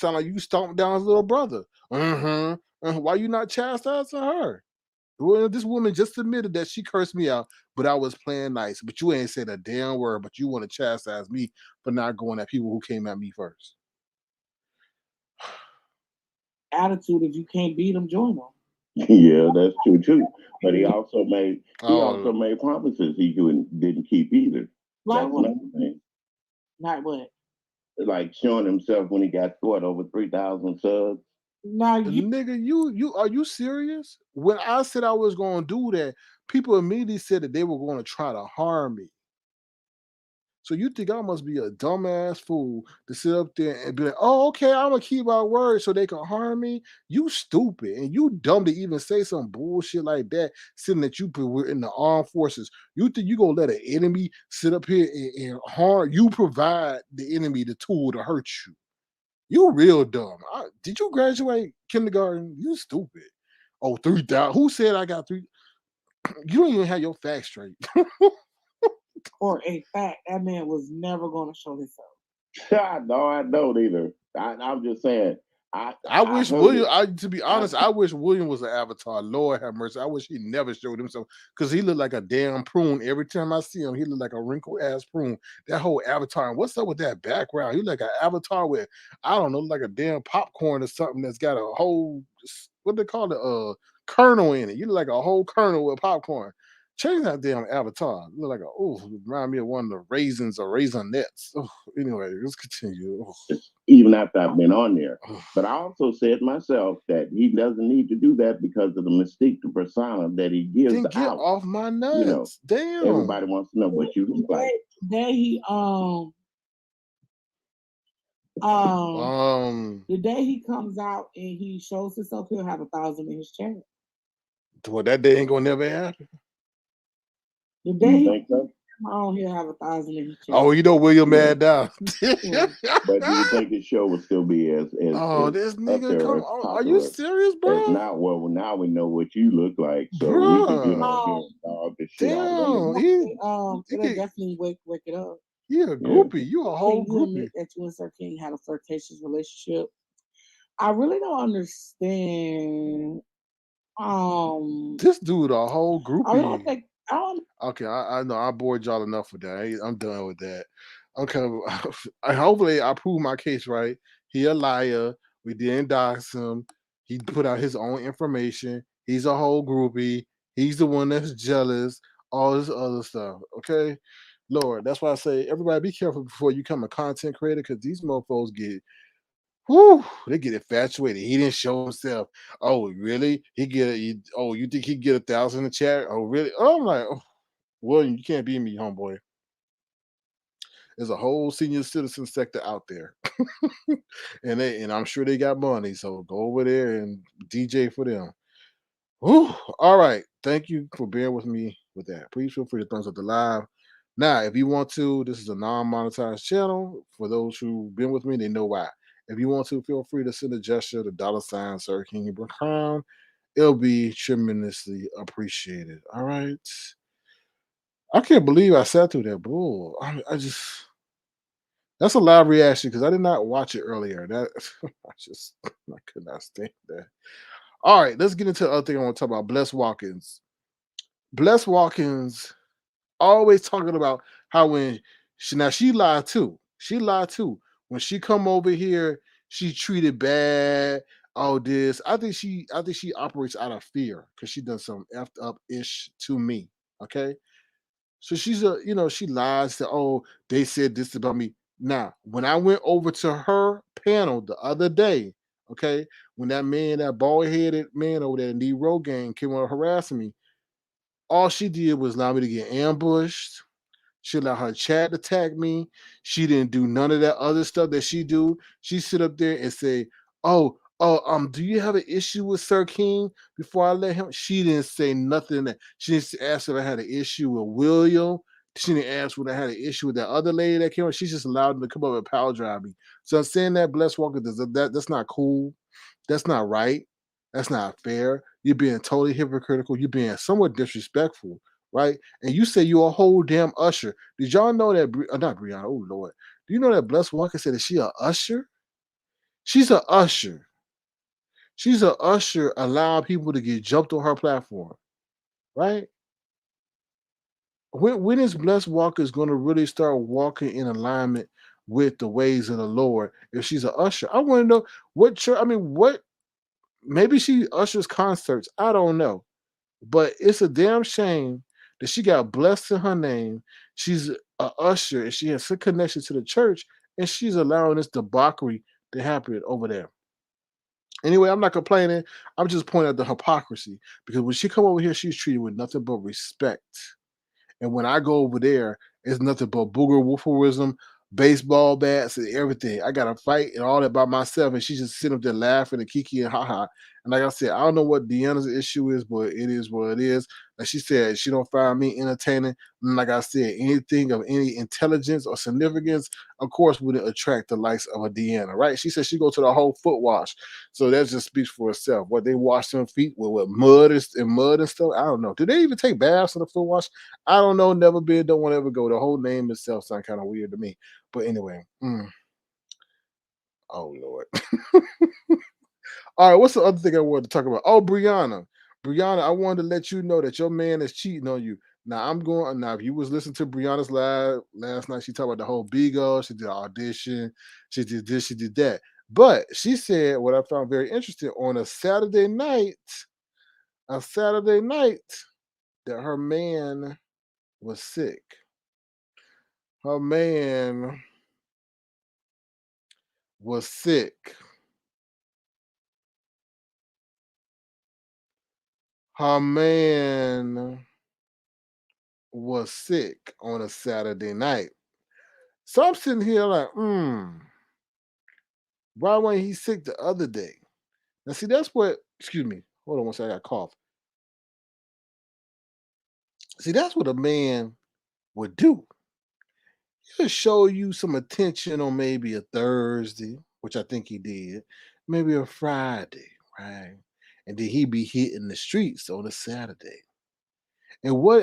sound like you stomped down his little brother. Why you not chastising her? Well, this woman just admitted that she cursed me out, but I was playing nice. But you ain't said a damn word, but you want to chastise me for not going at people who came at me first. attitude. If you can't beat them, join them. yeah, that's true too. But he also Oh, made promises he didn't keep either. Like That's what? another thing. Like what? Like showing himself when he got over 3,000 subs. Now nigga, you are you serious? When I said I was going to do that, people immediately said that they were going to try to harm me. So you think I must be a dumbass fool to sit up there and be like, oh, okay, I'm gonna keep my word so they can harm me? You stupid and you dumb to even say some bullshit like that, sitting that you were in the armed forces. You think you gonna let an enemy sit up here and harm you? Provide the enemy the tool to hurt you. You real dumb. Did you graduate kindergarten? You stupid. Oh, 3,000. Who said I got three? You don't even have your facts straight. For a fact, that man was never going to show himself. No, I don't either. I'm just saying. I wish William. To be honest, I wish William was an avatar. Lord have mercy. I wish he never showed himself because he looked like a damn prune. Every time I see him, he looked like a wrinkled ass prune. That whole avatar. And what's up with that background? He like an avatar with I don't know, like a damn popcorn or something that's got a whole what they call it, kernel in it. You look like a whole kernel with popcorn. Change that damn avatar. Look like remind me of one of the raisins or raisinets. Oh, anyway, let's continue. Even after I've been on there. But I also said myself that he doesn't need to do that because of the mystique, the persona that he gives then get out. off my nuts. You know, damn. Everybody wants to know what you look like. The day he comes out and he shows himself, he'll have 1,000 in his chat. Well, that day ain't gonna never happen. The day he comes on, he'll have 1,000 in his chat. Oh, you know William mad now. But do you think his show would still be as this nigga come on? Are you serious, bro? Now, now we know what you look like, so we can get on here and dog the shit out of it'll definitely wake it up. He a groupie. You a whole Can you groupie. admit that you and Sir King had a flirtatious relationship? I really don't understand. This dude a whole groupie. I don't think. Okay, I know I bored y'all enough with that. I'm done with that. Okay, hopefully I prove my case right. He a liar. We didn't dox him. He put out his own information. He's a whole groupie. He's the one that's jealous. All this other stuff. Okay, Lord, that's why I say everybody be careful before you become a content creator because these mofos get. Whoo, they get infatuated. He didn't show himself. Oh, really? You think he get 1,000 in the chat? Oh, really? Oh, I'm like, well, you can't be me, homeboy. There's a whole senior citizen sector out there. and I'm sure they got money. So go over there and DJ for them. Whew. All right. Thank you for bearing with me with that. Please feel free to thumbs up the live. Now, if you want to, this is a non-monetized channel. For those who've been with me, they know why. If you want to, feel free to send a gesture, the $ Sir King Crown. It'll be tremendously appreciated. All right. I can't believe I sat through that bull. That's a live reaction because I did not watch it earlier. That I could not stand that. All right, let's get into the other thing I want to talk about. Bless Watkins. Bless Watkins always talking about how when she lied too. She lied too. When she come over here, she treated bad. All this. I think she operates out of fear because she done some effed up ish to me. Okay. So she lies that, they said this about me. Now, when I went over to her panel the other day, okay, when that bald-headed man over there in the road gang came on harassing me, all she did was allow me to get ambushed. She allowed her chat attack me. She didn't do none of that other stuff that she do. She sit up there and say, do you have an issue with Sir King before I let him? She didn't say nothing. She didn't ask if I had an issue with William. She didn't ask when I had an issue with that other lady that came on. She just allowed them to come up and power drive me. So I'm saying that Bless Walker, that's not cool. That's not right. That's not fair. You're being totally hypocritical. You're being somewhat disrespectful, right? And you say you're a whole damn usher. Did y'all know that? Not Brianna. Oh Lord. Do you know that Bless Walker said that she a usher? She's a usher. She's an usher allowing people to get jumped on her platform, right? When is Blessed Walker going to really start walking in alignment with the ways of the Lord if she's an usher? I want to know what church, maybe she ushers concerts. I don't know. But it's a damn shame that she got blessed in her name. She's an usher and she has some connection to the church and she's allowing this debauchery to happen over there. Anyway, I'm not complaining. I'm just pointing out the hypocrisy because when she come over here, she's treated with nothing but respect. And when I go over there It's nothing but booger wolferism, baseball bats, and everything. I got to fight and all that by myself, and she's just sitting up there laughing and kiki and haha. And like I said, I don't know what Deanna's issue is, but it is what it is. Like she said, she don't find me entertaining. And like I said, anything of any intelligence or significance, of course, wouldn't attract the likes of a Deanna, right? She said she go to the whole foot wash. So that just speaks for itself. What they wash their feet with mud and stuff. I don't know. Do they even take baths in the foot wash? I don't know. Never been. Don't want to ever go. The whole name itself sounds kind of weird to me. But anyway. Oh Lord. All right. What's the other thing I wanted to talk about? Oh, Brianna. Brianna, I wanted to let you know that your man is cheating on you. Now I'm going. Now, if you was listening to Brianna's live last night, she talked about the whole Bigo. She did audition. She did this. She did that. But she said what I found very interesting on a Saturday night, that her man was sick. Her man was sick. Her man was sick on a Saturday night. So I'm sitting here like, why wasn't he sick the other day? Now, see, that's what, excuse me, hold on one second, I got cough. See, that's what a man would do. He'll show you some attention on maybe a Thursday, which I think he did, maybe a Friday, right? And then he'd be hitting the streets on a Saturday. And what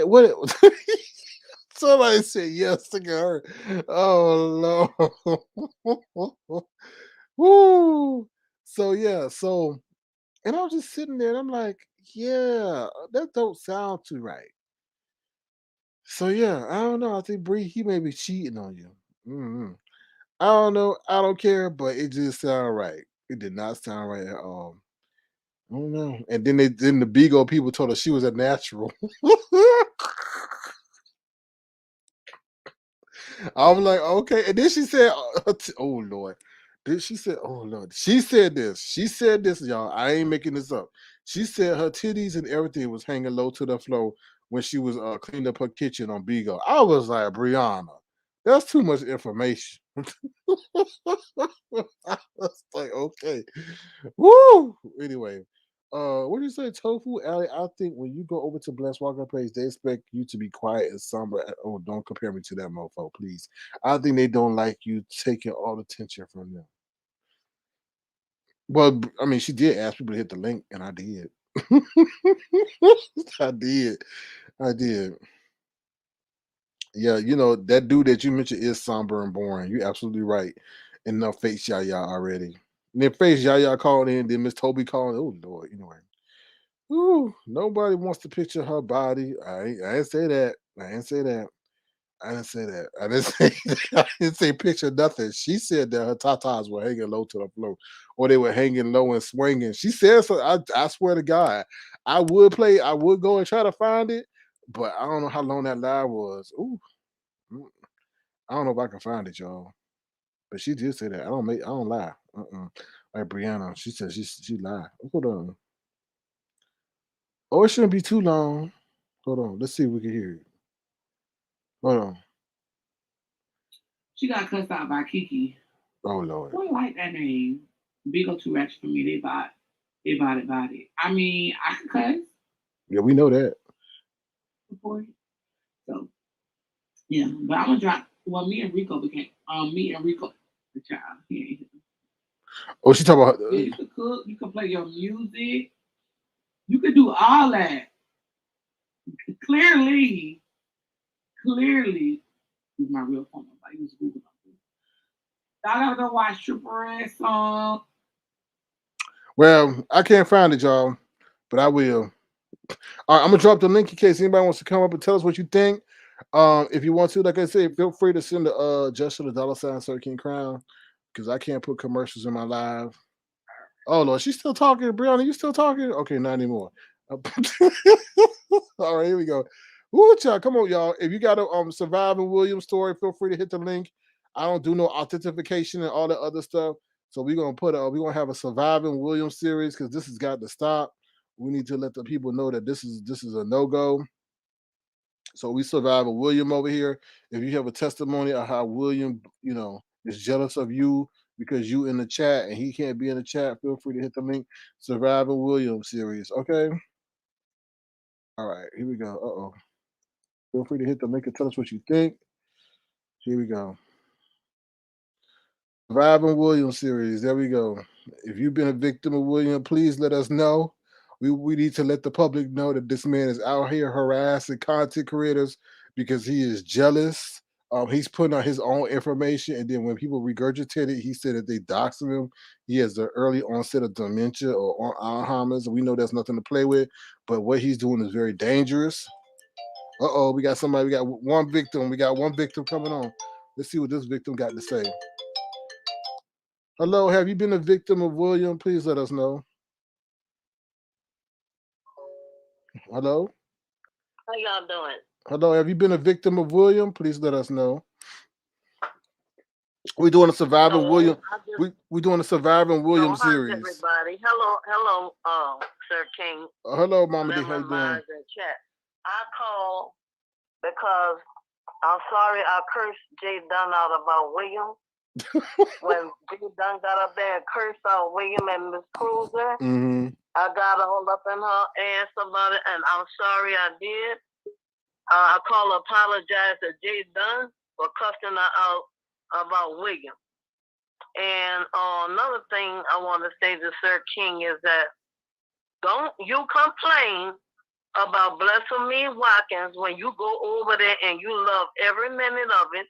somebody said yes to her. Oh Lord. Woo. So yeah, so and I was just sitting there and I'm like, yeah, that don't sound too right. So yeah, I don't know. I think Bree, he may be cheating on you. Mhm. I don't know. I don't care, but it just sounded right. It did not sound right at all. I don't know. And then the Bigo people told her she was a natural. I'm like, okay. And then she said, oh Lord. Then she said, oh Lord. She said this. She said this, y'all. I ain't making this up. She said her titties and everything was hanging low to the floor when she was cleaning up her kitchen on Bigo. I was like, Brianna, that's too much information. I was like, okay. Woo! Anyway, what do you say, Tofu Alley? I think when you go over to Bless Walker page, they expect you to be quiet and somber. Oh, don't compare me to that mofo, please. I think they don't like you taking all the attention from them. Well, I mean, she did ask people to hit the link, and I did. I did. I did. Yeah, you know, that dude that you mentioned is somber and boring. You're absolutely right. Enough face Yaya already. And then face Yaya called in, then Miss Toby called. Oh Lord, anyway. Ooh, nobody wants to picture her body. I didn't say that. I didn't say that. I didn't say that. I didn't say I didn't say picture nothing. She said that her tatas were hanging low to the floor, or they were hanging low and swinging. She said so. I swear to God, I would play. I would go and try to find it, but I don't know how long that live was. Ooh, I don't know if I can find it, y'all. But she did say that. I don't lie. Like Brianna, she said she lied. Hold on. Oh, it shouldn't be too long. Hold on. Let's see if we can hear it. Hold on. She got cussed out by Kiki. Oh Lord. I don't like that name. Bigo too ratchet for me. They bought it. I mean, I can cuss Yeah, we know that. before. So yeah, but I'm gonna drop. Well, me and Rico, the child. He ain't here. Oh, she talking about. Yeah, you can cook. You can play your music. You can do all that. Clearly, is my real phone number. I use Google. I gotta go watch Triple Red song. Well, I can't find it, y'all, but I will. All right, I'm gonna drop the link in case anybody wants to come up and tell us what you think. If you want to, like I said, feel free to send the just to the $ Sir King Crown because I can't put commercials in my live. Oh Lord, she's still talking. Brianna, you still talking? Okay, not anymore. All right, here we go. Woo, child, come on, y'all. If you got a surviving Williams story, feel free to hit the link. I don't do no authentication and all that other stuff. So we're gonna have a surviving Williams series because this has got to stop. We need to let the people know that this is a no-go. So we surviving William over here. If you have a testimony of how William, is jealous of you because you in the chat and he can't be in the chat, feel free to hit the link. Surviving William series. Okay. All right. Here we go. Uh-oh. Feel free to hit the link and tell us what you think. Here we go. Surviving William series. There we go. If you've been a victim of William, please let us know. We need to let the public know that this man is out here harassing content creators because he is jealous. He's putting out his own information, and then when people regurgitate it, he said that they doxing him. He has the early onset of dementia or Alzheimer's. We know that's nothing to play with, but what he's doing is very dangerous. Uh-oh, we got somebody. We got one victim. We got one victim coming on. Let's see what this victim got to say. Hello, have you been a victim of William? Please let us know. Hello? How y'all doing? Hello, have you been a victim of William? Please let us know. We're doing a surviving William. We're doing a surviving William series. Everybody, hello, Sir King. Hello, Mama D. How you doing? Chat. I call because I'm sorry I cursed Jay Dunn out about William. When Jay Dunn got up there and cursed out William and Miss Cruiser, I got all up in her ass about it, and I'm sorry I did. I call apologize to Jay Dunn for cussing her out about William. And another thing I want to say to Sir King is that don't you complain about Blessing Me Watkins when you go over there and you love every minute of it.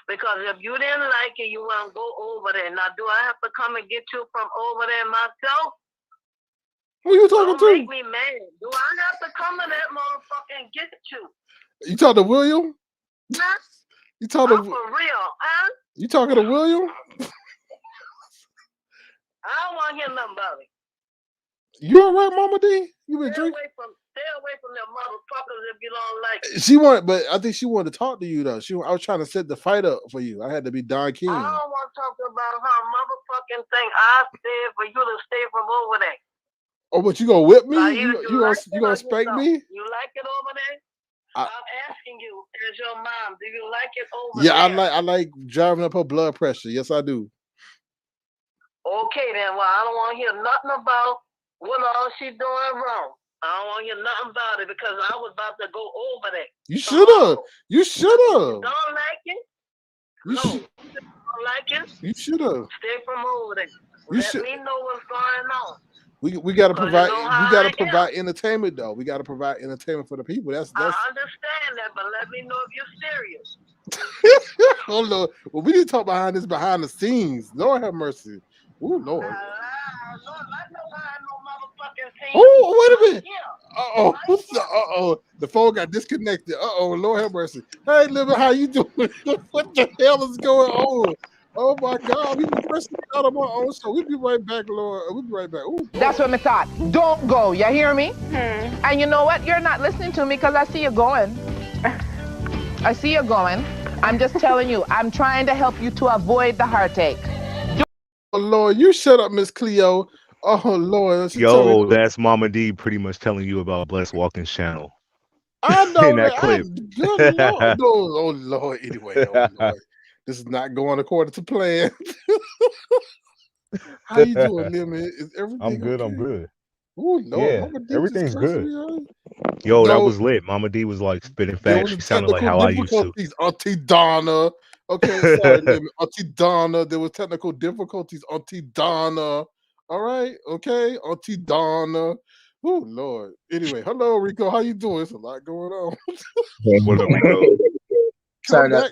Because if you didn't like it, you won't go over there. Now, do I have to come and get you from over there myself? Who you talking to? Don't make me mad. Do I have to come to that motherfucker and get you? You talking to William? Huh? You talking for real, huh? You talking to William? I don't want to hear nothing about it. You all right, Mama D? You been drinking? Stay away from them motherfuckers if you don't like it. She wanted, but I think she wanted to talk to you though. I was trying to set the fight up for you. I had to be Don King. I don't want to talk about her motherfucking thing. I said for you to stay from over there. Oh, but you gonna whip me? You gonna spank me? You like it over there? I'm asking you, as your mom, do you like it over there? Yeah, I like driving up her blood pressure. Yes, I do. Okay, then. Well, I don't want to hear nothing about what all she doing wrong. I don't want to hear nothing about it because I was about to go over there. You should have. You should have. Don't like it? Don't like it? You should have. Stay from over there. Let me know what's going on. We gotta provide. We gotta provide entertainment though. We gotta provide entertainment for the people. That's. I understand that, but let me know if you're serious. Oh Lord. Well, we didn't talk behind the scenes. Lord have mercy. Oh Lord. Oh, wait a minute. Uh-oh. The phone got disconnected. Uh-oh, Lord have mercy. Hey, Livin, how you doing? What the hell is going on? Oh my God, we been pressing out of our own show. We'll be right back, Lord. We'll be right back. Ooh. That's what I thought. Don't go. You hear me? And you know what? You're not listening to me because I see you going. I see you going. I'm just telling you, I'm trying to help you to avoid the heartache. Oh Lord, you shut up, Miss Cleo. Oh Lord. Yo, that's Mama D pretty much telling you about Bless Watkins' channel. I know in that clip. Good Lord. No, oh Lord. Anyway, oh Lord. This is not going according to plan. How you doing, Lemon? Is everything I'm good. okay? I'm good. Oh Lord, Yeah, Mama D everything's just good. me. Yo, that was lit. Mama D was like spitting facts. She sounded like how I used to. Auntie Donna. Okay, sorry, Lemon. Auntie Donna. There was technical difficulties. Auntie Donna. All right, okay, Auntie Donna. Oh Lord. Anyway, hello Rico. How you doing? There's a lot going on. What up, Rico? Turn up.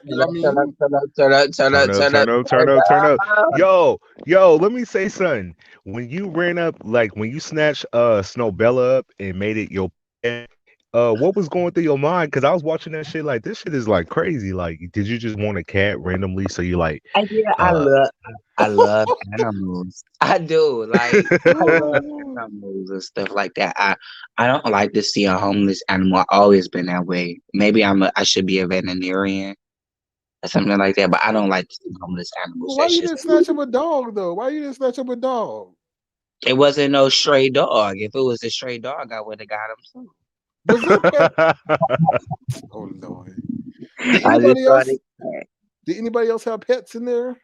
Yo, let me say something. When you ran up, like when you snatched Snowbella up and made it your pet, what was going through your mind? Because I was watching that shit like this shit is like crazy. Like, did you just want a cat randomly? So you like I love animals. I do. Like I love animals and stuff like that. I don't like to see a homeless animal. I've always been that way. Maybe I should be a veterinarian or something like that, but I don't like to see homeless animals. Why you didn't snatch up a dog though? Why you didn't snatch up a dog? It wasn't no stray dog. If it was a stray dog, I would have got him too. Was that pet? Oh Lord. Did I just anybody thought else? Did anybody else have pets in there?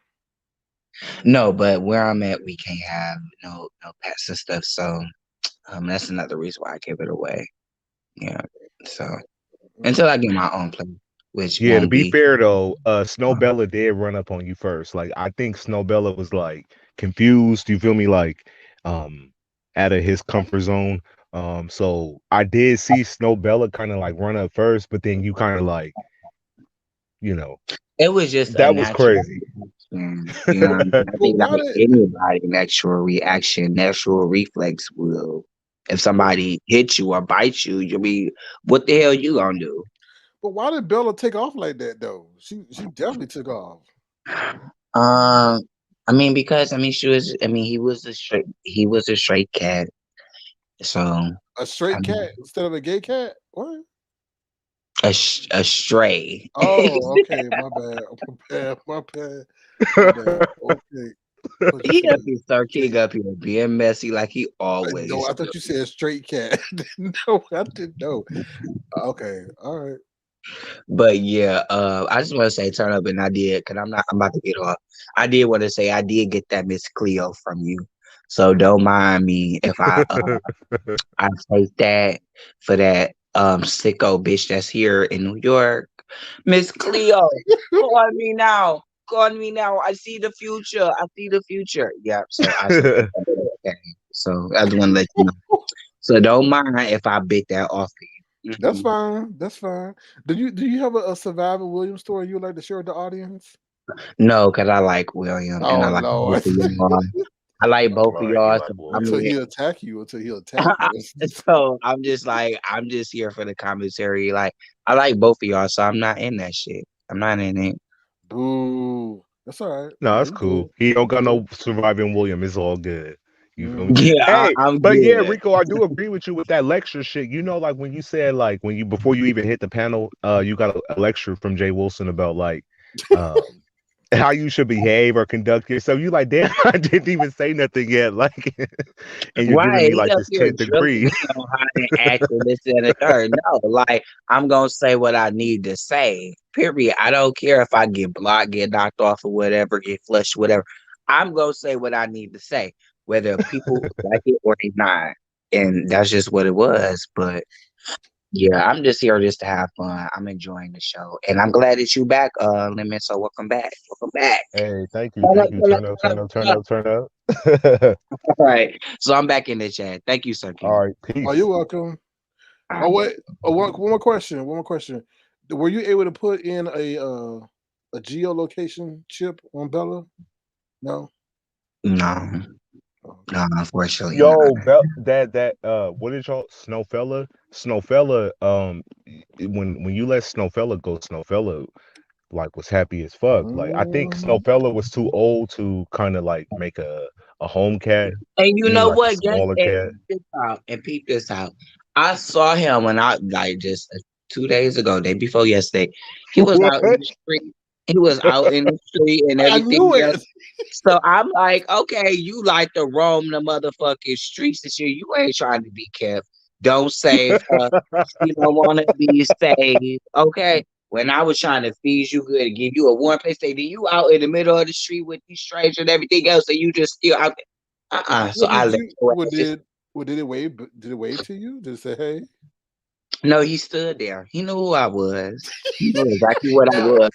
no, but where I'm at, we can't have no pets and stuff. So that's another reason why I give it away. Yeah. So until I get my own place, which Yeah, to won't be be. fair though, Snow Bella did run up on you first. Like I think Snow Bella was like confused, you feel me, like out of his comfort zone. So I did see Snow Bella kind of like run up first, but then you kind of like, you know, It was just a that was natural crazy. reaction. You know what I'm saying? I But think why like did? anybody, natural reaction, natural reflex will. If somebody hits you or bites you, you'll be, what the hell you gonna do? But why did Bella take off like that though? She definitely took off. I mean, because I mean, he was a straight cat. So A straight I mean, cat instead of a gay cat? What? a stray. Oh, okay. My bad. My bad. My bad. My bad. Okay. I thought you He up said here, Sir gay. King up here being messy like he No, always I thought do. you said straight cat. No, I didn't know. Okay. All right. But yeah, I just want to say turn up, and I did, cause I'm about to get off. I did want to say I did get that Miss Cleo from you, so don't mind me if I take that for that sicko bitch that's here in New York. Miss Cleo, call me now. Call me now. I see the future. I see the future. Yeah, so I just okay. So I just want to let you know. So don't mind if I bit that off of you. That's fine. That's fine. Do you have a Survivor Williams story you would like to share with the audience? No, because I like William and I Oh like both Lord. of y'all. I like both of Right, he y'all. like So I Until William. he mean, attack you. Until he'll attack you. so I'm just like, I'm just here for the commentary. Like, I like both of y'all, so I'm not in that shit. I'm not in it. Boo. That's all right. No, No, it's you good. cool. He don't You got good. no surviving William. It's all good. You feel me? Mm-hmm. Yeah, Hey, I'm but yeah, good. Rico, I do agree with you with that lecture shit. You know, like when you said like when you before you even hit the panel, you got a lecture from Jay Wilson about like um how you should behave or conduct yourself. You like, damn, I didn't even say nothing yet. Like and you're giving Right, me he like up this here 10th drilling degree. me on how to act and this and the third. No, like I'm gonna say what I need to say. Period. I don't care if I get blocked, get knocked off, or whatever, get flushed, whatever. I'm gonna say what I need to say, whether people like it or they not. And that's just what it was. But yeah, I'm just here just to have fun. I'm enjoying the show, and I'm glad that you back, Lemon. So welcome back. Welcome back. Hey, thank you, Turn up, thank you. turn up, Turn up, turn turn up, up, turn turn up. up, turn up. All right. So I'm back in the chat. Thank you, Sir All King. right, Oh, you're peace. welcome. All Oh right. wait. Oh, one more question. One more question. Were you able to put in a geolocation chip on Bella? No. No. Oh, No, unfortunately not. Yo, what is y'all Snowfella? Snowfella, when you let Snowfella go, Snowfella like was happy as fuck. Like I think mhm. Snowfella was too old to kind of like make a home cat. And you You need know like a what? Guess smaller and cat. peep this out. And peep this out. I saw him when I like just 2 days ago, day before yesterday. He was out in What? the street. He was out in the street and I everything knew else. it. So I'm like, okay, you like to roam the motherfucking streets and shit. You ain't trying to be kept. Don't save her. You don't want to be saved. Okay. When I was trying to feed you good and give you a warm place, say, you out in the middle of the street with these strangers and everything else, and you just still out there. So What I did left you? your What ass just did? What did it wave? Did it wave to you? Did it say hey? no, he stood there. He knew who I was. He knew exactly what I was.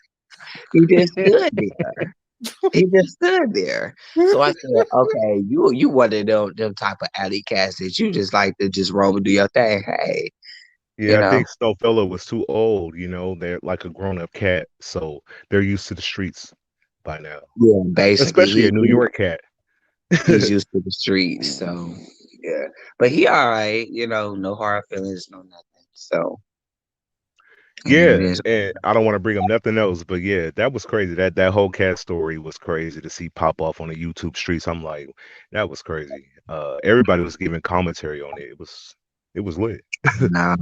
He just stood there. He just stood there. So I said, okay, you one of them type of alley cats that you just like to just roam and do your thing. Hey, you Yeah, I know? think Snowfella was too old. You know, they're like a grown up cat, so they're used to the streets by now, Yeah, basically especially a New York cat. he's used to the streets. So yeah. But he all right, no hard feelings, no nothing. So it Yeah, is. and I don't want to bring up nothing else, but yeah, that was crazy. That whole cat story was crazy to see pop off on the YouTube streets. I'm like, that was crazy. Everybody was giving commentary on it. It was lit. No,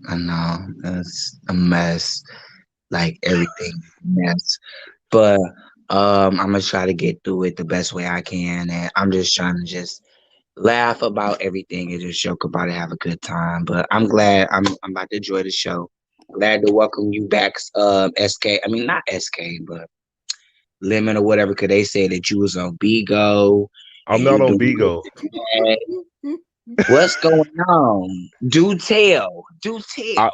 I know. It's a mess. Like everything mess. But I'm gonna try to get through it the best way I can. And I'm just trying to just laugh about everything and just joke about it, have a good time. But I'm glad I'm about to enjoy the show. Glad to welcome you back, SK. I mean not SK, but Lemon or whatever, because they said that you was on Bigo and I'm not you on doing this Bigo. and that. What's going on? Do tell. Do I, tell.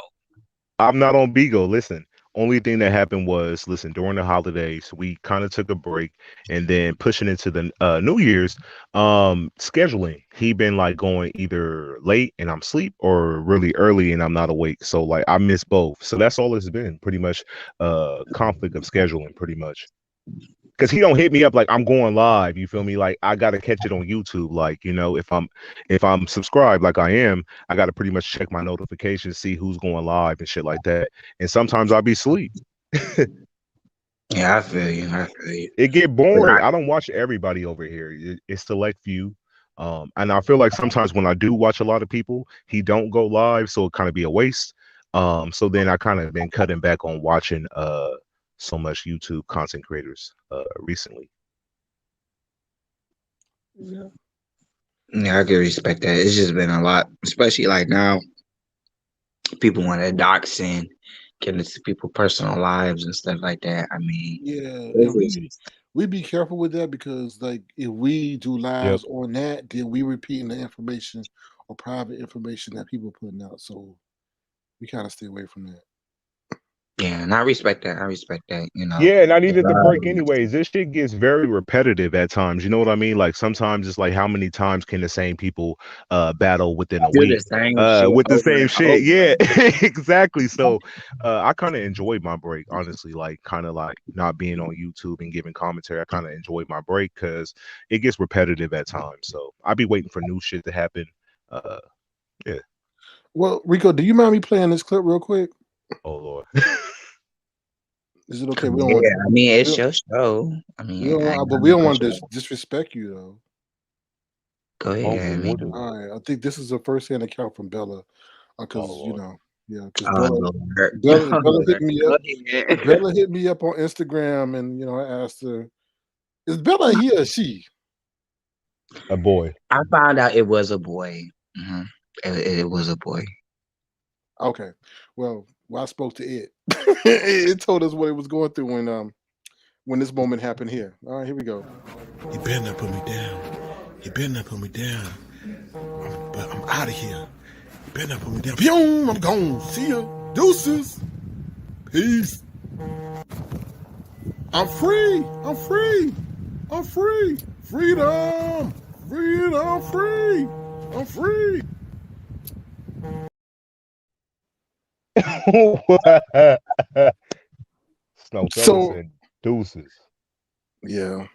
I'm not on Bigo. Listen, only thing that happened was, listen, during the holidays, we kind of took a break, and then pushing into the New Year's, scheduling. He been like going either late and I'm asleep or really early and I'm not awake. So like I miss both. So that's all it's been, pretty much. Conflict of scheduling, pretty much. Because he don't hit me up like I'm going live. You feel me? Like I gotta catch it on YouTube. Like if I'm subscribed like I am, I gotta pretty much check my notifications, see who's going live and shit like that. And sometimes I'll be asleep. Yeah, I feel you. I feel you. It get But boring. I don't watch everybody over here. It's select few. And I feel like sometimes when I do watch a lot of people, he don't go live, so it kind of be a waste. So then I kind of been cutting back on watching so much YouTube content creators recently. Yeah. yeah, I can respect that. It's just been a lot, especially like now. People want to dox and get into people's personal lives and stuff like that. I mean, Yeah, it's and we just, we be careful with that because like if we do Yep. lives on that, then we repeating the information or private information that people putting out. So we kind of stay away from that. yeah, and I respect that. I respect that. You know, Yeah, and I needed the break um, anyways. This shit gets very repetitive at times. You know what I mean? Like sometimes it's like how many times can the same people battle within a do the week same shit with the over same and shit? over. Yeah, exactly. So I kind of enjoyed my break, honestly. Like kind of like not being on YouTube and giving commentary. I kind of enjoyed my break because it gets repetitive at times. So I'll be waiting for new shit to happen. Uh, yeah. Well, Rico, do you mind me playing this clip real quick? Oh Lord. Is it okay? We don't want. Yeah, I mean, We it's don't, your show. I we mean, don't I want. ain't But got we no don't want to control. disrespect you though. Go Oh ahead. I Lord. mean, All right. I think this is a first-hand account from Bella, Oh because Lord. yeah, because oh Bella, Lord, Bella, oh Bella hit Lord, me go up. ahead. Bella hit me up on Instagram, and I asked her, "Is Bella he or she?" A boy. I found out it was a boy. hmm it was a boy. Okay. Well, I spoke to it. It told us what it was going through when this moment happened here. All right, here we go. He better not put me down. He better not put me down. But I'm out of here. He better not put me down. Pew! I'm gone. See ya. Deuces. Peace. I'm free. I'm free. I'm free. Freedom. Freedom. Free. I'm free. Snowfella So said deuces. yeah.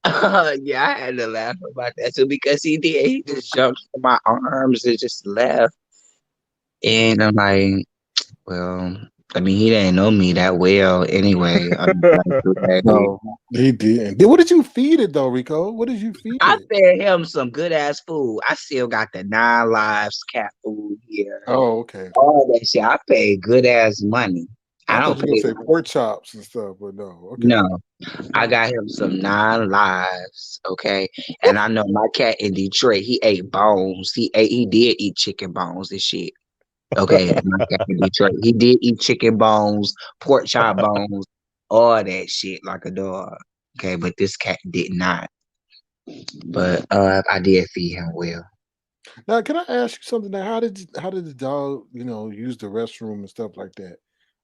Yeah, I had to laugh about that too because he did. He just jumped to my arms and just left. And I'm like, well, I mean, he didn't know me that well anyway. No, he didn't. Then what did you feed it though, Rico? What did you feed I it? fed him some good ass food. I still got the 9 Lives cat food here. Oh, okay. All that shit. I paid good ass money. I I thought don't you were gonna pay. say pork chops and stuff, but no. Okay. No, I got him some 9 Lives, okay? And I know my cat in Detroit, he ate bones. He did eat chicken bones and shit. Okay, my cat in Detroit, he did eat chicken bones, pork chop bones, all that shit like a dog. Okay, but this cat did not. But I did feed him well. Now, can I ask you something? Now, how did the dog, use the restroom and stuff like that?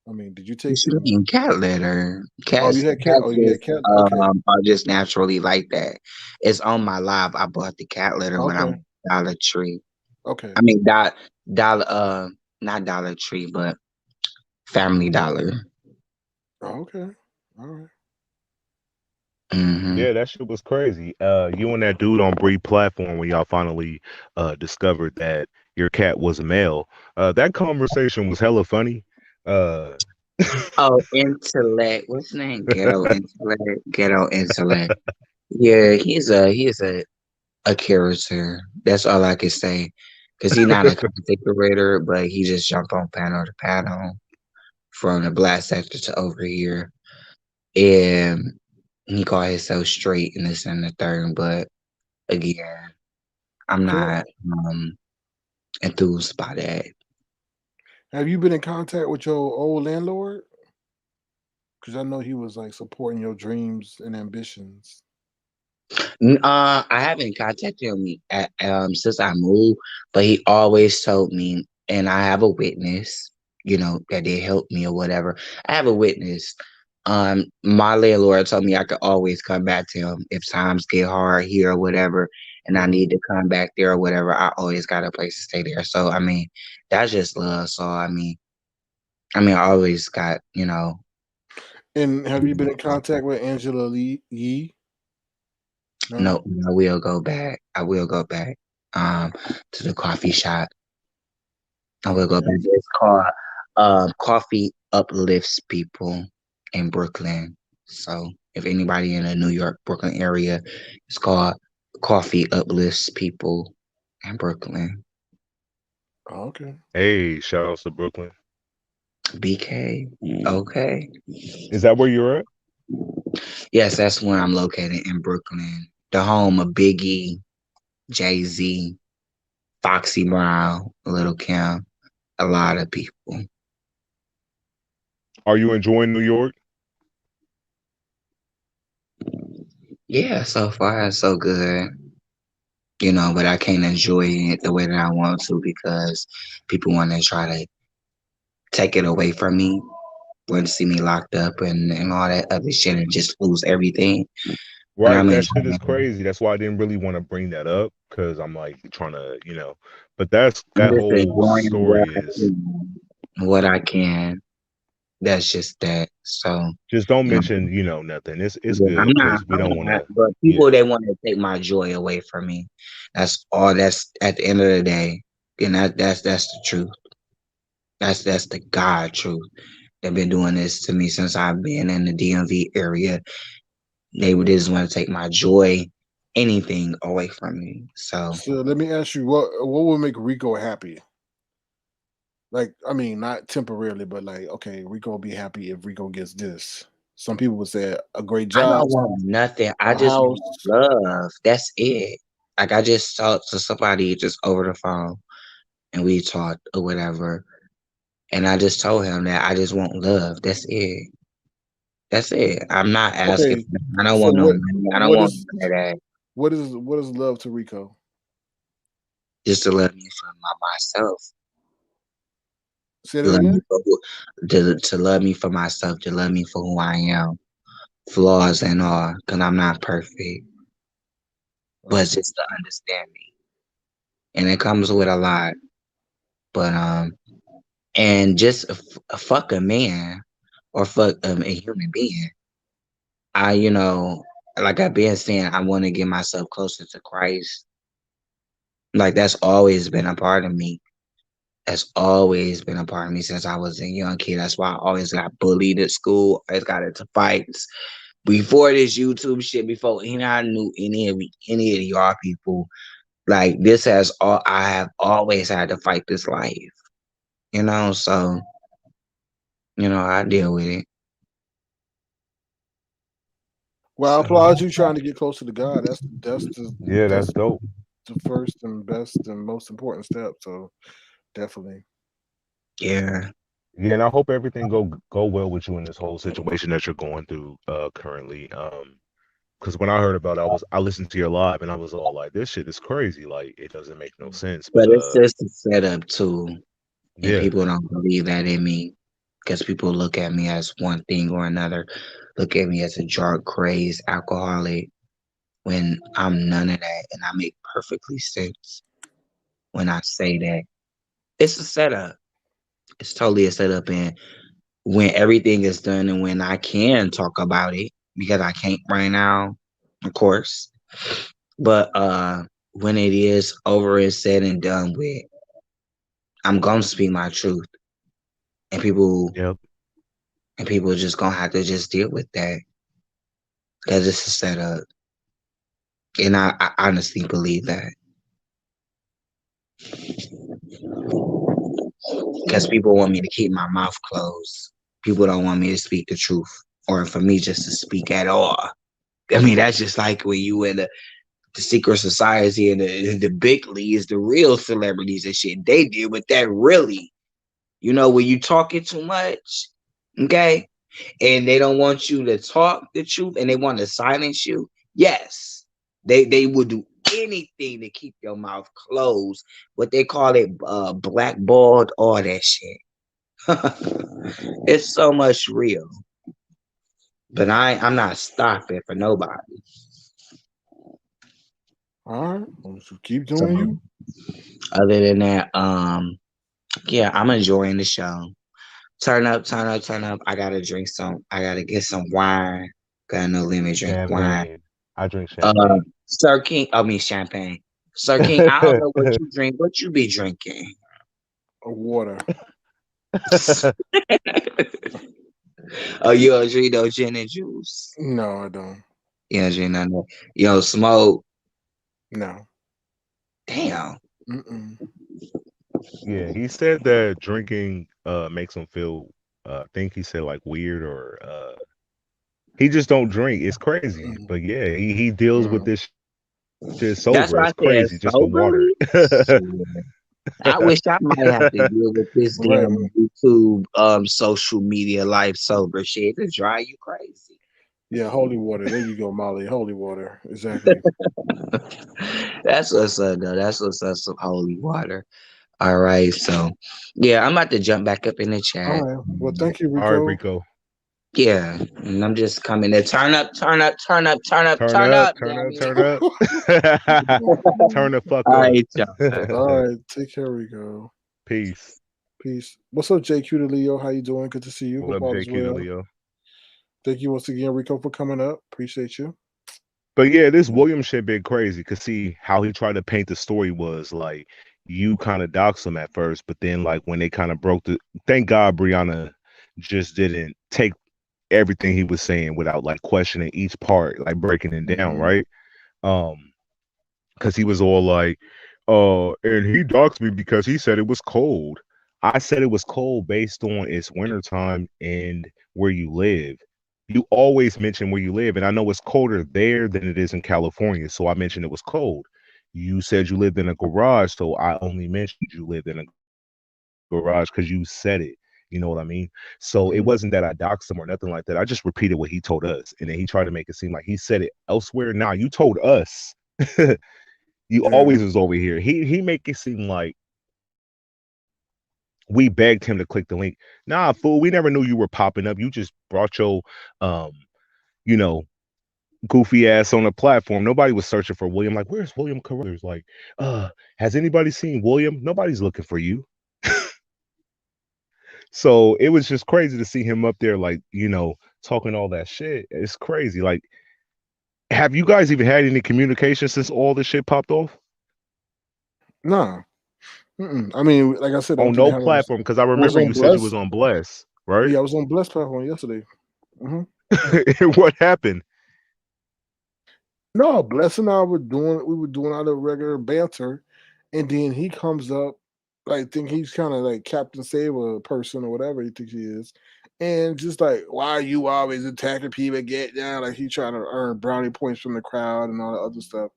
I mean, did you What take you the? mean cat litter? Oh, you Cats, had cat. cats Oh, you had just cat. Okay. are just naturally like that. It's on my live. I bought the cat litter when I Okay. went to Dollar Tree. Okay. I mean, dollar, not Dollar Tree, but Family Dollar. Oh, okay. All right. hmm Yeah, that shit was crazy. You and that dude on Breed platform when y'all finally discovered that your cat was a male. That conversation was hella funny. Uh Oh, Intellect. What's his name? Ghetto Intellect. Ghetto Intellect. Yeah, he's a character. That's all I can say. Cause he's not a content creator, but he just jumped on panel to panel from the black sector to over here. And he called himself straight in this and the third. But again, I'm So, not enthused by that. have you been in contact with your old landlord? Because I know he was like supporting your dreams and ambitions. I haven't contacted him since I moved, but he always told me, and I have a witness, that they helped me or whatever. I have a witness. My landlord told me I could always come back to him if times get hard here or whatever, and I need to come back there or whatever. I always got a place to stay there. So I mean, that's just love. So I always got, And have you been in contact with Angela Lee Yee? no, I will go back. I will go back to the coffee shop. I will go back. It's called Coffee Uplifts People in Brooklyn. So if anybody in the New York, Brooklyn area, it's called Coffee Uplifts People in Brooklyn. Oh, okay. Hey, shout outs to Brooklyn. BK. Okay. Is that where you're at? Yes, that's where I'm located in Brooklyn. The home of Biggie, Jay-Z, Foxy Brown, Little Kim, a lot of people. Are you enjoying New York? Yeah, so far so good. But I can't enjoy it the way that I want to because people want to try to take it away from me, want to see me locked up and all that other shit and just lose everything. And Right, I'm that shit is enjoying crazy. That's why I didn't really want to bring that up because I'm like trying to, but I'm that just whole enjoying story is what I can. That's just that. So just don't you know, mention, nothing. It's yeah, good because we don't want to. but Yeah, people they want to take my joy away from me. That's all. That's at the end of the day, and that's the truth. That's the God truth. They've been doing this to me since I've been in the DMV area. They would just want to take my joy, anything away from me. So let me ask you, what would make Rico happy? Like, I mean, not temporarily, but like, okay, Rico will be happy if Rico gets this. Some people would say a great I job, don't want nothing. I a just house. want love. That's it. Like I just talked to somebody just over the phone and we talked or whatever. And I just told him that I just want love. That's it. That's it. I'm not asking. Okay, I don't so want no money. I don't want none of that. what is love to Rico? Just to love me for myself. Say that again. To love me for myself. To love me for who I am, flaws and all. Because I'm not perfect, but just to understand me. And it comes with a lot. But and just fuck a man or fuck a human being. Like I've been saying, I want to get myself closer to Christ. Like that's always been a part of me. That's always been a part of me since I was a young kid. That's why I always got bullied at school. Always got into fights. Before this YouTube shit, before I knew any of y'all people, like this I have always had to fight this life. So I deal with it. Well, I applaud you trying to get closer to God. That's that's dope. The first and best and most important step. So definitely. Yeah. Yeah, and I hope everything go well with you in this whole situation that you're going through currently. Because when I heard about it, I listened to your live and I was all like, this shit is crazy. Like it doesn't make no sense. But But it's just a setup too. And yeah, people don't believe that in me because people look at me as one thing or another. Look at me as a drug crazed alcoholic when I'm none of that. And I make perfectly sense when I say that. It's a setup. It's totally a setup. And when everything is done and when I can talk about it, because I can't right now, of course. But when it is over and said and done with, I'm gonna speak my truth. And people just gonna have to just deal with that. Because it's a setup. And I honestly believe that. Because people want me to keep my mouth closed. People don't want me to speak the truth. Or for me just to speak at all. I mean, that's just like when you in the secret society and the big leagues, the real celebrities and shit. They deal with that really. You know, when you talking too much, okay, and they don't want you to talk the truth and they want to silence you. Yes, they would do anything to keep your mouth closed. What they call it, blackballed, all that shit. It's so much real. But I'm not stopping for nobody. All right, well, so keep So, doing you. other than that, yeah, I'm enjoying the show. Turn up, turn up, turn up. I gotta drink some. I gotta get some wine. Got no limit. Drink wine. Champagne. I drink champagne. Sir King. I mean champagne. Sir King. I don't know what you drink. What you be drinking? Water. Oh, you don't drink no gin and juice? No, I don't. You don't drink none of that. You don't smoke? No. Damn. Mm-mm. Yeah, he said that drinking makes him feel I think he said like weird or he just don't drink. It's crazy. But yeah, he deals with this shit That's sober. why I It's said crazy just from water. soberly. I wish I might have to deal with this Right. damn YouTube social media life sober shit. It drive you crazy. Yeah, holy water. There you go, Molly. Holy water. Exactly. That's what's up though. That's what's up, some holy water. All right, so yeah, I'm about to jump back up in the All chat. right. Well, thank you, All right, Rico. Rico. Yeah, and I'm just coming to turn up, turn up, turn up, turn up, Turn turn up, up. turn Damn up, it. turn up. Turn the fuck All up. right, y'all. All right. Take care, Rico. Peace. Peace. What's up, JQ to Leo? How you doing? Good to see you. What Hope up, all is JQ to well. Leo? Thank you once again, Rico, for coming up. Appreciate you. But yeah, this William shit been crazy. Cause see how he tried to paint the story was like you kind of doxed him at first, but then like when they kind of broke the thank God Brianna just didn't take everything he was saying without like questioning each part, like breaking it down, right? Because he was all like, and he doxed me because he said it was cold. I said it was cold based on it's wintertime and where you live. You always mention where you live, and I know it's colder there than it is in California, so I mentioned it was cold. You said you lived in a garage, so I only mentioned you lived in a garage because you said it. You know what I mean? So it wasn't that I doxed him or nothing like that. I just repeated what he told us, and then he tried to make it seem like he said it elsewhere. Nah, you told us. You always was over here. He make it seem like we begged him to click the link. Nah, fool, we never knew you were popping up. You just brought your you know, goofy ass on the platform. Nobody was searching for William. Like, where's William Carruthers? Like, has anybody seen William? Nobody's looking for you. So it was just crazy to see him up there, like, talking all that shit. It's crazy. Like, have you guys even had any communication since all this shit popped off? Nah. Mm-mm. I mean, like I said, On no platform, because I remember you said you was on Bless, right? Yeah, I was on Bless platform yesterday. What happened? No, Bless and I we were doing our regular banter, and then he comes up, like think he's kind of like Captain Saber person or whatever he thinks he is, and just like, why are you always attacking people? Get down, like he trying to earn brownie points from the crowd and all that other stuff.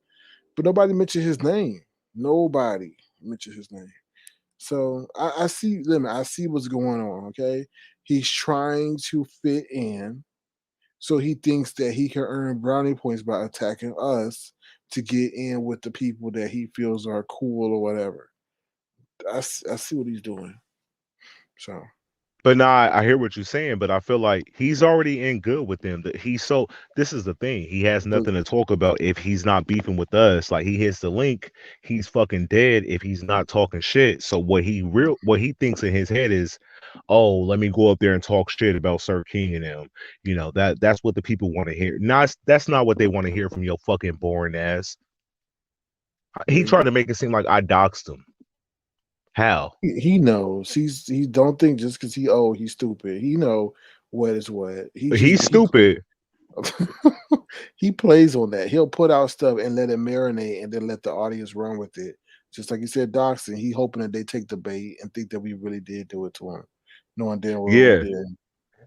But nobody mentioned his name. Nobody mentioned his name. So I see I see what's going on. Okay, he's trying to fit in. So he thinks that he can earn brownie points by attacking us to get in with the people that he feels are cool or whatever. I see what he's doing. So, But nah, I hear what you're saying, but I feel like he's already in good with them. That this is the thing. He has nothing to talk about if he's not beefing with us. Like he hits the link, he's fucking dead if he's not talking shit. So what he thinks in his head is, oh, let me go up there and talk shit about Sir King and them. That's what the people want to hear. That's not what they want to hear from your fucking boring ass. He tried to make it seem like I doxed him. How? He knows. He don't think just because he's stupid. He know what is what. He's stupid. He plays on that. He'll put out stuff and let it marinate and then let the audience run with it. Just like you said, doxing. He hoping that they take the bait and think that we really did do it to him. Knowing damn well we did.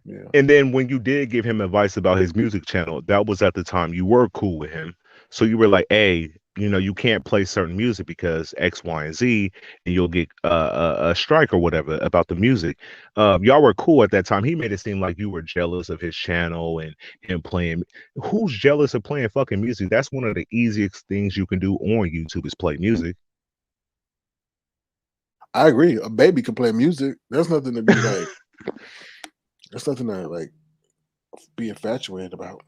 Yeah. And then when you did give him advice about his music channel, that was at the time you were cool with him. So you were like, hey, you can't play certain music because X, Y, and Z, and you'll get a strike or whatever about the music. Y'all were cool at that time. He made it seem like you were jealous of his channel and him playing. Who's jealous of playing fucking music? That's one of the easiest things you can do on YouTube is play music. I agree. A baby can play music. There's nothing to be like. There's nothing to like be infatuated about.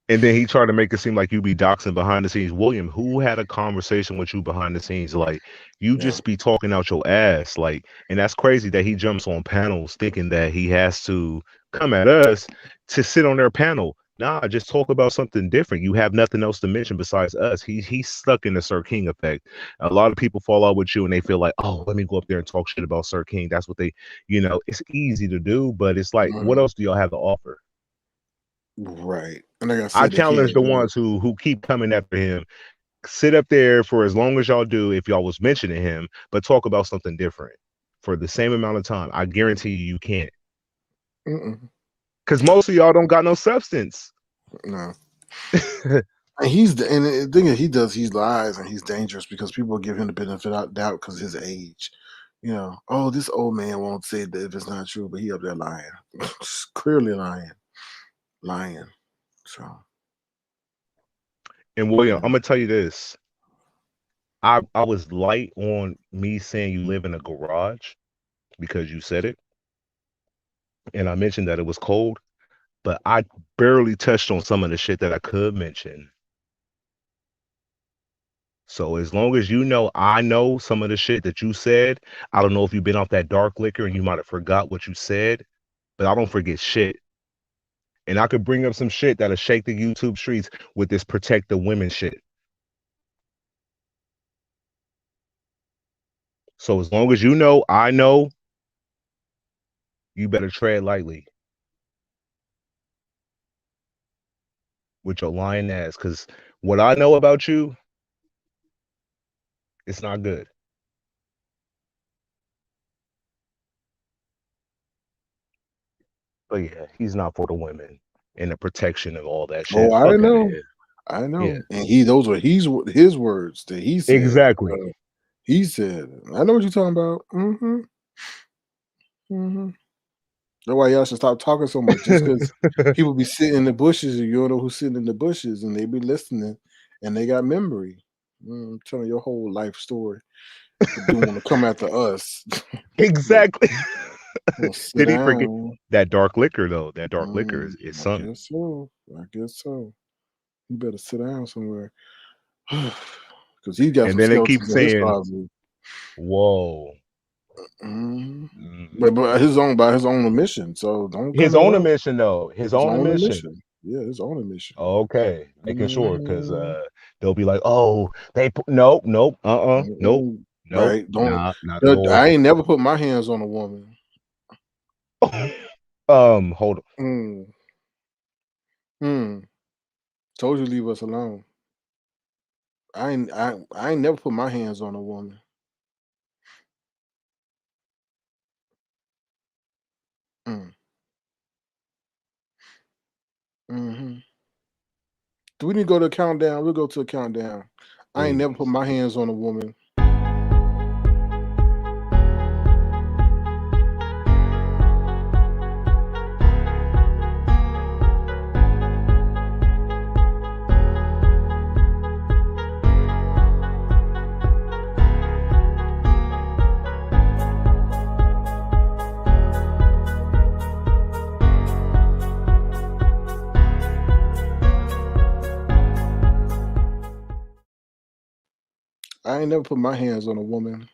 And then he tried to make it seem like you be doxing behind the scenes. William, who had a conversation with you behind the scenes? Like, you just be talking out your ass. Like, and that's crazy that he jumps on panels thinking that he has to come at us to sit on their panel. Nah, just talk about something different. You have nothing else to mention besides us. He's stuck in the Sir King effect. A lot of people fall out with you and they feel like, oh, let me go up there and talk shit about Sir King. That's what they, it's easy to do, but it's like, what else do y'all have to offer? Right. And like I I said, challenge the ones who keep coming after him. Sit up there for as long as y'all do if y'all was mentioning him, but talk about something different for the same amount of time. I guarantee you can't. Because most of y'all don't got no substance. No. And the thing is, he lies and he's dangerous because people give him the benefit of doubt because of his age. Oh, this old man won't say that if it's not true, but he up there lying. Clearly lying. So. And William, I'm gonna tell you this. I was light on me saying you live in a garage because you said it. And I mentioned that it was cold, but I barely touched on some of the shit that I could mention. So as long as I know some of the shit that you said, I don't know if you've been off that dark liquor and you might have forgot what you said, but I don't forget shit. And I could bring up some shit that'll shake the YouTube streets with this protect the women shit. So as long as I know, you better tread lightly with your lying ass. Because what I know about you, it's not good. But yeah, he's not for the women and the protection of all that shit. Oh, I Fuck know. outta here. I know. Yeah. And those were his words that he said. Exactly. He said, I know what you're talking about. That's why y'all should stop talking so much. Just because people be sitting in the bushes and you don't know who's sitting in the bushes and they be listening and they got memory. I'm telling your whole life story. They want to come after us. Exactly. Did he forget down. that dark liquor though? That dark liquor is I something. guess so. You better sit down somewhere. Because he got And some then they keep skeletons in his saying, closet. whoa. But by his own admission. So don't His come own at us. admission though. His own admission. Yeah, his own admission. Okay, making sure because they'll be like, oh, nope, nope, Right? not at all. I ain't never put my hands on a woman. Hold on. Told you leave us alone. I ain't never put my hands on a woman. Do we need to go to a countdown? We'll go to a countdown. I ain't never put my hands on a woman. I ain't never put my hands on a woman.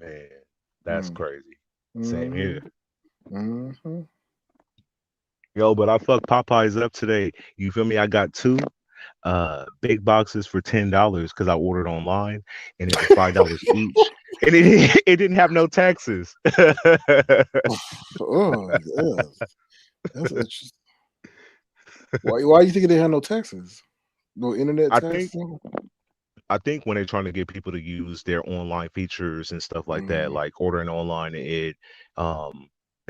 Man, that's crazy. Same here. Yo, but I fucked Popeyes up today. You feel me? I got 2 big boxes for $10 because I ordered online, and it was $5 each, and it didn't have no taxes. Oh, yeah. That's interesting. Why you think they have no taxes? No internet taxes? I think when they're trying to get people to use their online features and stuff like that, like ordering online, they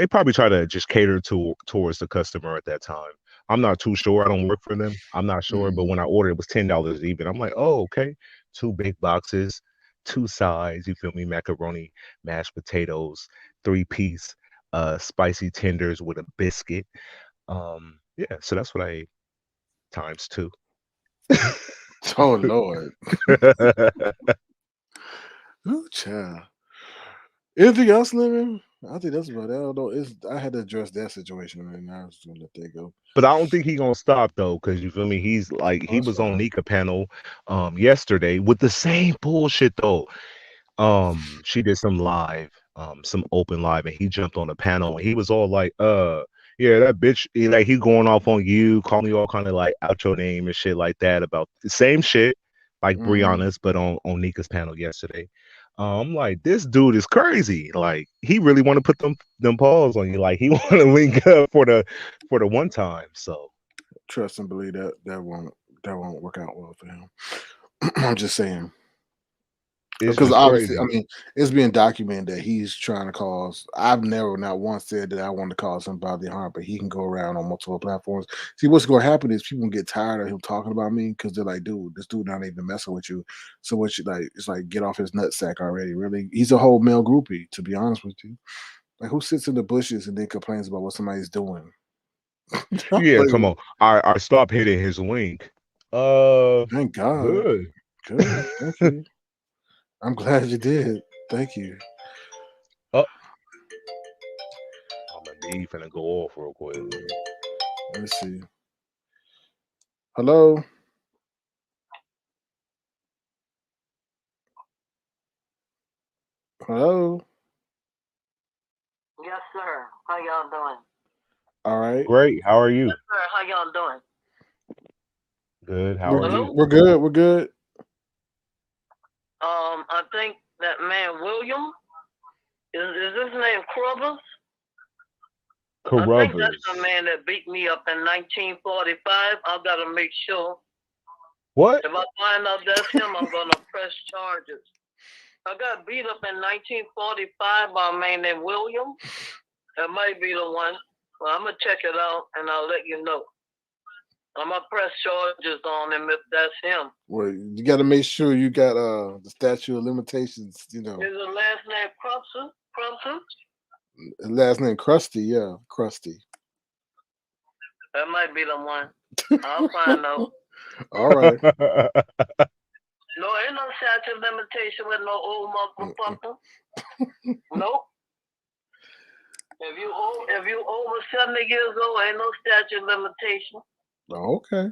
probably try to just cater towards the customer at that time. I'm not too sure. I don't work for them. I'm not sure. But when I ordered, it was $10 even. I'm like, oh, okay. 2 big boxes, 2 sides. You feel me? Macaroni, mashed potatoes, 3-piece, spicy tenders with a biscuit. Yeah. So that's what I ate times 2. Oh Lord. Ooh, child. Anything else, living? I think that's about it. I don't know. I had to address that situation, and I was gonna let that go. But I don't think he gonna stop though, because you feel me. He's like he That's was on fine. Nika panel, yesterday with the same bullshit though. She did some open live, and he jumped on the panel, and he was all like, yeah, that bitch, like he going off on you, calling you all kind of like out your name and shit like that about the same shit like Brianna's, but on Nika's panel yesterday. I'm like, this dude is crazy. Like he really want to put them paws on you. Like he want to link up for the one time. So Trust and believe that won't work out well for him. I'm just saying. it's Because just obviously, crazy. I mean, it's being documented that he's trying to cause. I've never, not once, said that I want to cause him bodily harm, but he can go around on multiple platforms. See, what's going to happen is people get tired of him talking about me because they're like, "Dude, this dude not even messing with you." So what you like? It's like get off his nutsack already. Really, he's a whole male groupie. To be honest with you, like who sits in the bushes and then complains about what somebody's doing? Yeah, Like, come on. I stopped hitting his link. thank God. Good. Good. Thank you. I'm glad you did. Thank you. Oh, I'm gonna be finna go off real quick. Let's see. Hello. Hello. Yes, sir. How y'all doing? All right. Great. How are you? Yes, sir. How y'all doing? Good. How are you? We're good. We're good. I think that man William is his name Carruthers? I think that's the man that beat me up in 1945. I gotta make sure. What? If I find out that's him, I'm gonna press charges. I got beat up in 1945 by a man named William. That might be the one. Well, I'm gonna check it out and I'll let you know. I'm gonna press charges on him if that's him. Well, you got to make sure you got the statute of limitations. You know, Is the last name Crumpson? Crumpson? his last name Krusty. Yeah, Krusty. That might be the one. I'll find out. All right. No, ain't no statute of limitation with no old motherfucker. Nope. If you over 70 years old, ain't no statute of limitation. Okay.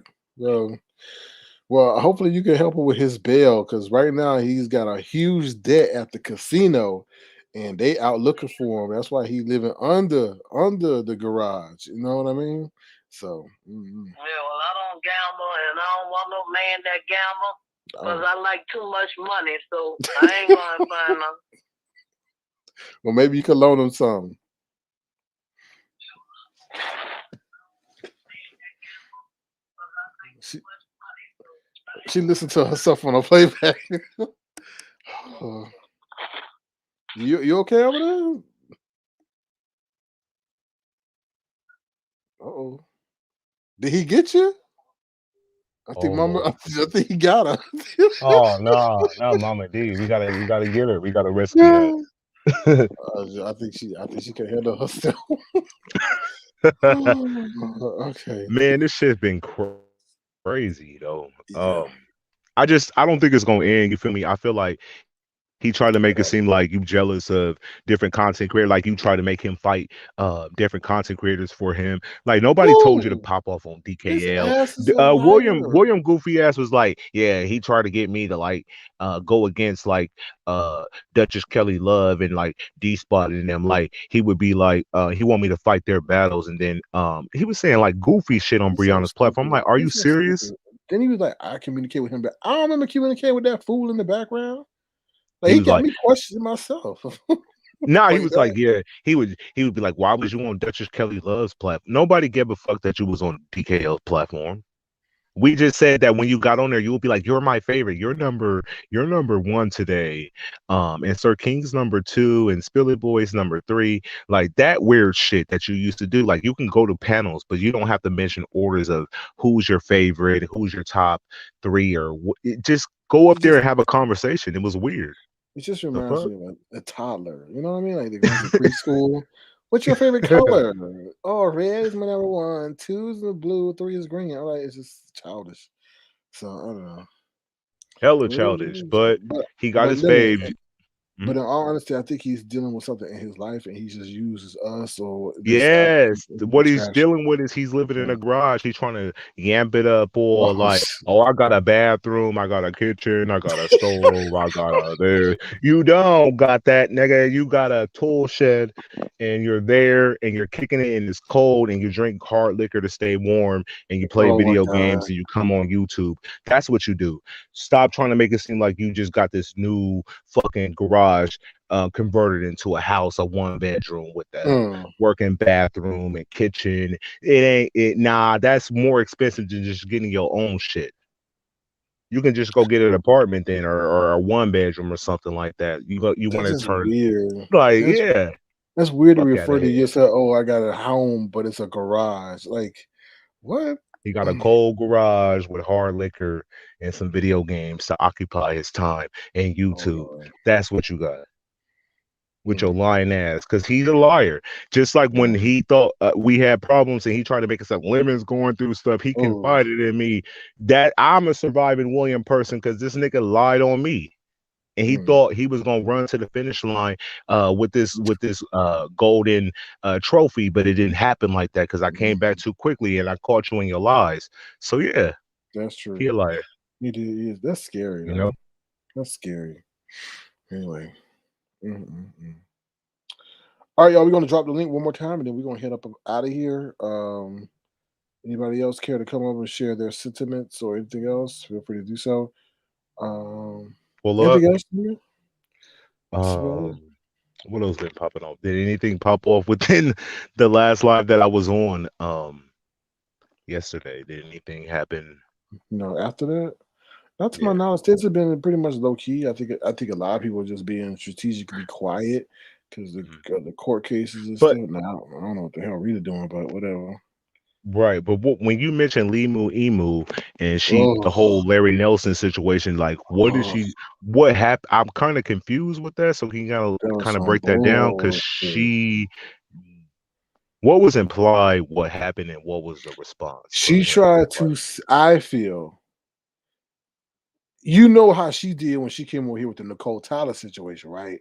Well, hopefully you can help him with his bail because right now he's got a huge debt at the casino, and they out looking for him. That's why he's living under the garage. You know what I mean? So. Yeah, well, I don't gamble, and I don't want no man that gamble because I like too much money, so I ain't gonna find them. Well, maybe you could loan him some. She listened to herself on a playback. You okay over there? Uh-oh. Did he get you? I think Mama. Lord. I think he got her. Oh no, Mama D. We gotta get her. We gotta rescue her. I think she can handle herself. Okay. Man, this shit's been crazy though. I don't think it's gonna end. You feel me? I feel like he tried to make it seem like you jealous of different content creators, like you try to make him fight different content creators for him. Like nobody told you to pop off on DKL. William Goofy ass was like, yeah, he tried to get me to like go against like Duchess Kelly Love and like D-Spot and them. Like he would be like he want me to fight their battles, and then he was saying like goofy shit on Brianna's platform. I'm like, are you serious? Then he was like, I communicate with him, but I don't remember communicating with that fool in the background. Like, he got me questioning myself. Nah, he was like, yeah, he would be like, why was you on Duchess Kelly Love's platform? Nobody gave a fuck that you was on DKL's platform. We just said that when you got on there, you would be like, "You're my favorite. You're number one today." And Sir King's number two, and Spilly Boy's number three. Like that weird shit that you used to do. Like you can go to panels, but you don't have to mention orders of who's your favorite, who's your top three, or just go up It there just and have a conversation. It was weird. it just The reminds fuck? me of a toddler. You know what I mean? Like they're going to preschool. What's your favorite color? Oh, red is my number one. Two is the blue. Three is green. I'm like, it's just childish. So I don't know. Hella It is, childish, but but he got but his let me. fave. But Mhm. in all honesty, I think he's dealing with something in his life, and he just uses us or this app Yes, as a what he's distraction. dealing with is he's living in Yeah. a garage. He's trying to yamp it up, or Oh, like, oh, I got a bathroom, I got a kitchen, I got a stove, I got a there. You don't got that, nigga. You got a tool shed, and you're there, and you're kicking it, and it's cold, and you drink hard liquor to stay warm, and you play oh my video God. games, and you come on YouTube. That's what you do. Stop trying to make it seem like you just got this new fucking garage converted into a house, a one bedroom with a Mm. working bathroom and kitchen. It ain't it. Nah, that's more expensive than just getting your own shit. You can just go get an apartment then, or a one bedroom or something like that. You want That's to just turn weird. like That's yeah, that's weird to fuck out refer of to here. yourself. Oh, I got a home, but it's a garage. Like what? He got a cold garage with hard liquor and some video games to occupy his time and Oh YouTube. Lord. That's what you got with your Mm. lying ass, because he's a liar. Just like Yeah. when he thought we had problems and he tried to make us up lemons going through stuff, he Oh. confided in me that I'm a surviving William person because this nigga lied on me. And he Mm. thought he was gonna run to the finish line with this golden trophy, but it didn't happen like that because I came back too quickly and I caught you in your lies. So yeah, That's he true. a liar, He is. That's scary you know. though. That's scary. Anyway. Mm-mm-mm. All right, y'all. We're gonna drop the link one more time, and then we're gonna head up out of here. Anybody else care to come over and share their sentiments or anything else? Feel free to do so. Um, Pull up. anything else? Neil? That's about it. Um, what else been popping off? Did anything pop off within the last live that I was on yesterday? Did anything happen? After that, not to my Yeah. knowledge, things have been pretty much low key. I think a lot of people are just being strategically quiet because the court cases and But stuff. Now I don't know what the hell Rita doing, but whatever. right, but when you mentioned Limu Emu and the Oh, whole Larry Nelson situation, like oh, what happened? I'm kind of confused with that. So can you that was kind of some break that down? Because bullshit. what was implied, what happened, and what was the response from She him? tried to. I feel you know how she did when she came over here with the Nicole Tyler situation, right?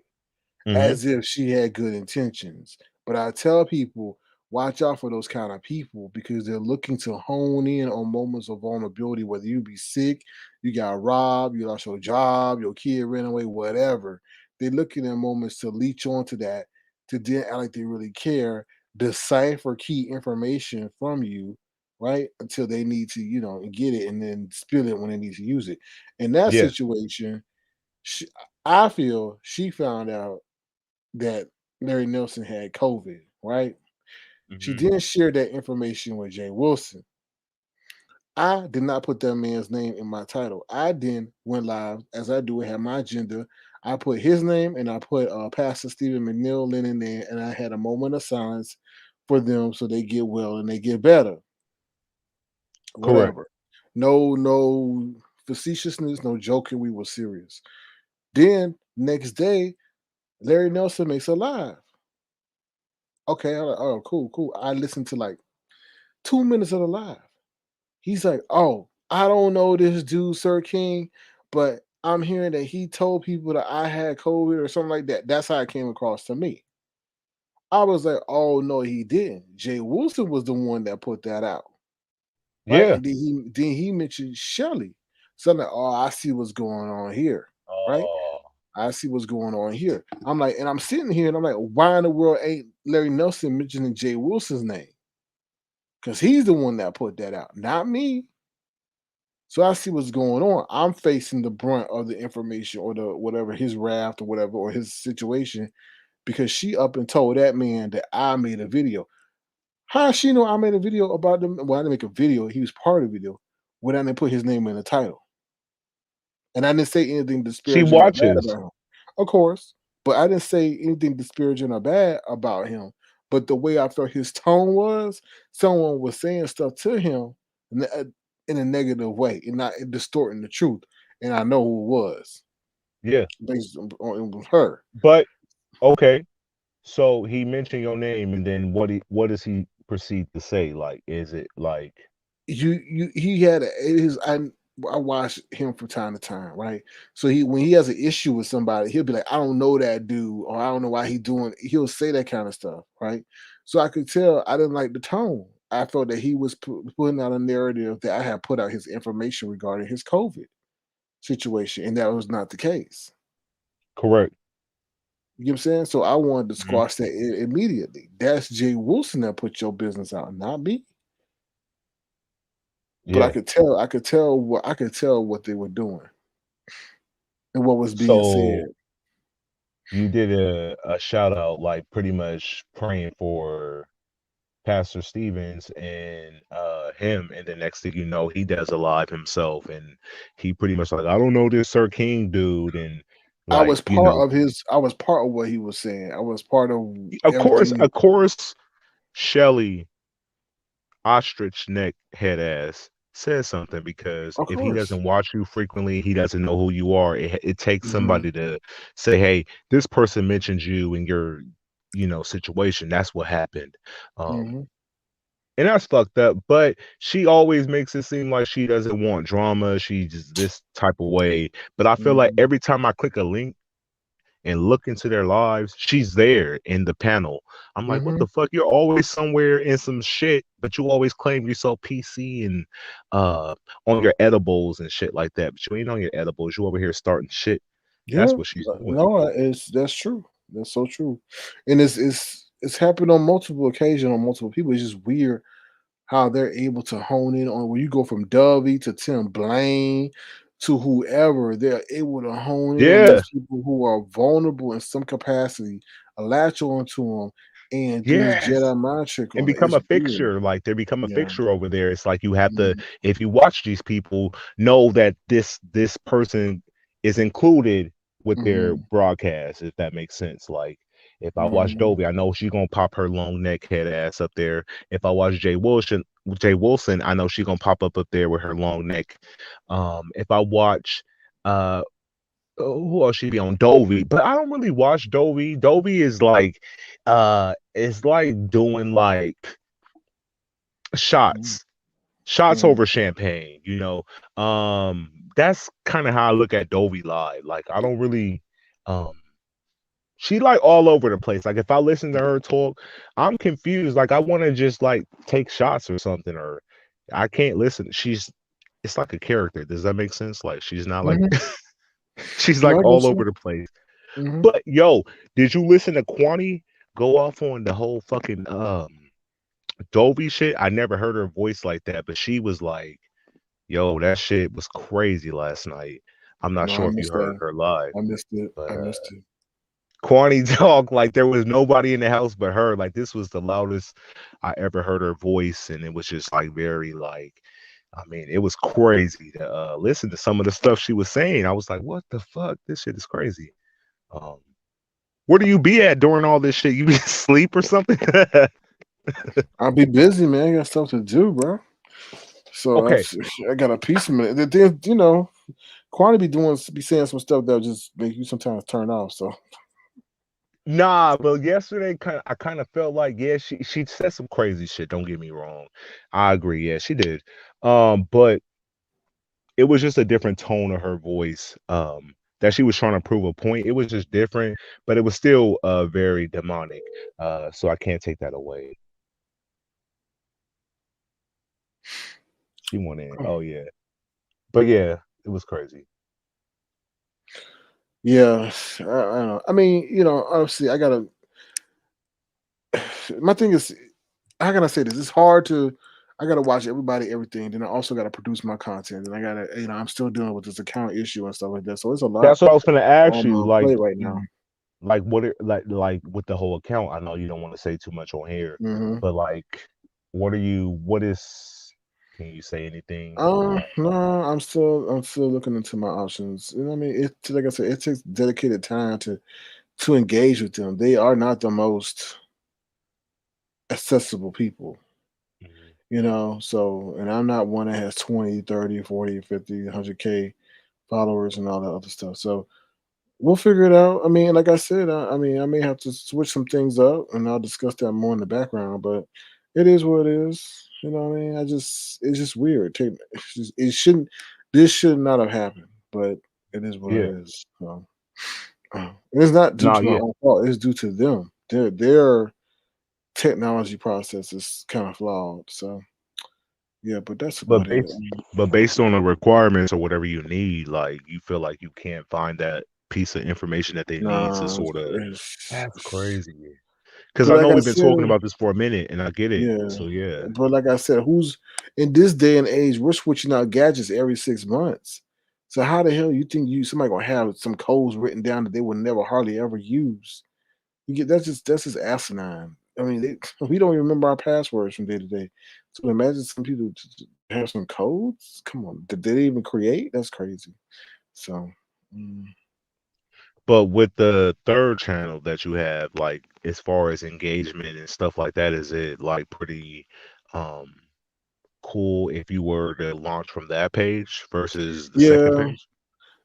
Hmm. As if she had good intentions. But I tell people, watch out for those kind of people because they're looking to hone in on moments of vulnerability, whether you be sick, you got robbed, you lost your job, your kid ran away, whatever. They're looking at moments to leech onto that, to then act like they really care, decipher key information from you, right? Until they need to, get it and then spill it when they need to use it. In that Yeah. situation, she, I feel she found out that Larry Nelson had COVID, right? She Hmm. didn't share that information with Jay Wilson. I did not put that man's name in my title. I then went live as I do have my agenda. I put his name and I put Pastor Stephen McNeil in there, and I had a moment of silence for them so they get well and they get better. Correct. Whatever. No facetiousness, no joking. We were serious. Then next day, Larry Nelson makes a live. Okay, I'm like, oh, cool. I listened to like 2 minutes of the live. He's like, oh, I don't know this dude, Sir King, but I'm hearing that he told people that I had COVID or something like that. That's how it came across to me. I was like, oh no, he didn't. Jay Wilson was the one that put that out, right? Yeah. And then he mentioned Shelly. So I'm like, oh, I see what's going on here, right? Oh, I see what's going on here. I'm like, and I'm sitting here and I'm like, why in the world ain't Larry Nelson mentioning Jay Wilson's name? Because he's the one that put that out, not me. So I see what's going on. I'm facing the brunt of the information or the whatever his raft or whatever or his situation because she up and told that man that I made a video. How she know I made a video about them? Well, I didn't make a video. He was part of the video. without they put his name in the title. And I didn't say anything She disparaging or bad watches. about him, of course. But I didn't say anything disparaging or bad about him. But the way I felt his tone was, someone was saying stuff to him in a negative way and not distorting the truth. And I know who it was Yeah. based on her. But okay. So he mentioned your name, and then what does he proceed to say? Like, is it like He had I watch him from time to time, right? So when he has an issue with somebody, he'll be like, I don't know that dude, or I don't know why he doing. He'll say that kind of stuff, right? So I could tell I didn't like the tone. I felt that he was putting out a narrative that I had put out his information regarding his COVID situation, and that was not the case. correct? You know what I'm saying? So I wanted to Mhm. squash that immediately. That's Jay Wilson that put your business out, not me. But I Yeah. could tell what they were doing and what was being said. So you did a shout out, like pretty much praying for Pastor Stevens and him, and the next thing you know, he does a live himself, and he pretty much like, I don't know this Sir King dude, and I like was part of what he was saying. I was part of everything. of course, Shelly ostrich neck head ass says something, because Of if he course. doesn't watch you frequently, he doesn't know who you are. It takes Mhm. somebody to say, hey, this person mentioned you in your situation. That's what happened. Mhm. And that's fucked up, but she always makes it seem like she doesn't want drama. She's just this type of way. But I feel like Mhm. every time I click a link and look into their lives, she's there in the panel. I'm like, what the Mhm. fuck? You're always somewhere in some shit, but you always claim you're so PC and on your edibles and shit like that. But you ain't on your edibles. You over here starting shit. That's Yeah. what she's doing. No, that's true. That's so true. And it's happened on multiple occasions on multiple people. It's just weird how they're able to hone in on when you go from Dovey to Tim Blaine to whoever, they're able to hone in on Yeah. these people who are vulnerable in some capacity, latch onto them, and do this Yes. Jedi mind trick And on it. become It's a weird. fixture. Like they become a Yeah. fixture over there. It's like you have to, Mhm. if you watch these people, know that this person is included with their Mhm. broadcast, if that makes sense. Like if I watch Mhm. Dovey, I know she's gonna pop her long neck head ass up there. If I watch Jay Wilson, I know she's gonna pop up there with her long neck. If I watch uh who else she be on? Dovey, but I don't really watch Dovey. Dovey is like it's like doing like Mhm. shots Mhm. over champagne. That's kind of how I look at Dovey live. Like I don't really um she like all over the place. Like if I listen to her talk, I'm confused. Like I want to just like take shots or something, or I can't listen. It's like a character. Does that make sense? Like she's not like Mhm. she's No, like I all get over you. the place. Mhm. But yo, did you listen to Quani go off on the whole fucking Dovey shit? I never heard her voice like that, but she was like, yo, that shit was crazy last night. I'm not No, I sure if you missed heard that. her live, I missed it. but I missed it. Quani talk like there was nobody in the house but her. Like this was the loudest I ever heard her voice, and it was just like very like, I mean, it was crazy to listen to some of the stuff she was saying. I was like, what the fuck? This shit is crazy. Um, where do you be at during all this shit? You be asleep or something? I'll be busy, man. I got stuff to do, bro. So Okay. I got a piece of it. Then, Quantity be saying some stuff that'll just make you sometimes turn off. So Nah, but yesterday I kind of felt like, yeah, she said some crazy shit. Don't get me wrong. I agree. Yeah, she did. But it was just a different tone of her voice. That she was trying to prove a point. It was just different, but it was still very demonic. So I can't take that away. She went in. Oh yeah. But yeah, it was crazy. yeah, I don't know. I mean, obviously, I gotta. My thing is, how can I say this? It's hard to. I gotta watch everything. Then I also gotta produce my content. And I gotta, I'm still dealing with this account issue and stuff like that. So it's a lot That's what I was gonna ask on you. my plate right now. Like what it like with the whole account. I know you don't want to say too much on here, Hmm. but like what Can you say anything? No, I'm still looking into my options. You know what I mean? Like I said, it takes dedicated time to engage with them. They are not the most accessible people, so, and I'm not one that has 20, 30, 40, 50, 100K followers and all that other stuff. So we'll figure it out. I mean, like I said, I mean, I may have to switch some things up, and I'll discuss that more in the background. But it is what it is. You know what I mean? It's just weird. It shouldn't. This should not have happened, but it is what it Yeah. is. So, it's not due No, to my yeah. own fault. It's due to them. Their technology process is kind of flawed. So, yeah, but that's But about it. based on the requirements or whatever you need, like you feel like you can't find that piece of information that they need to Nah, sort of. it's, That's crazy. Because but I like know I we've been talking said, about this for a minute, and I get it. yeah. So yeah, But like I said, who's in this day and age, we're switching out gadgets every 6 months. So how the hell you think somebody gonna have some codes written down that they would never hardly ever use? You get that's just asinine. I mean, we don't even remember our passwords from day to day. So imagine some people have some codes. Come on, did they even create? That's crazy. So, mm, but with the third channel that you have, like as far as engagement and stuff like that, is it like pretty um cool if you were to launch from that page versus the second yeah, page?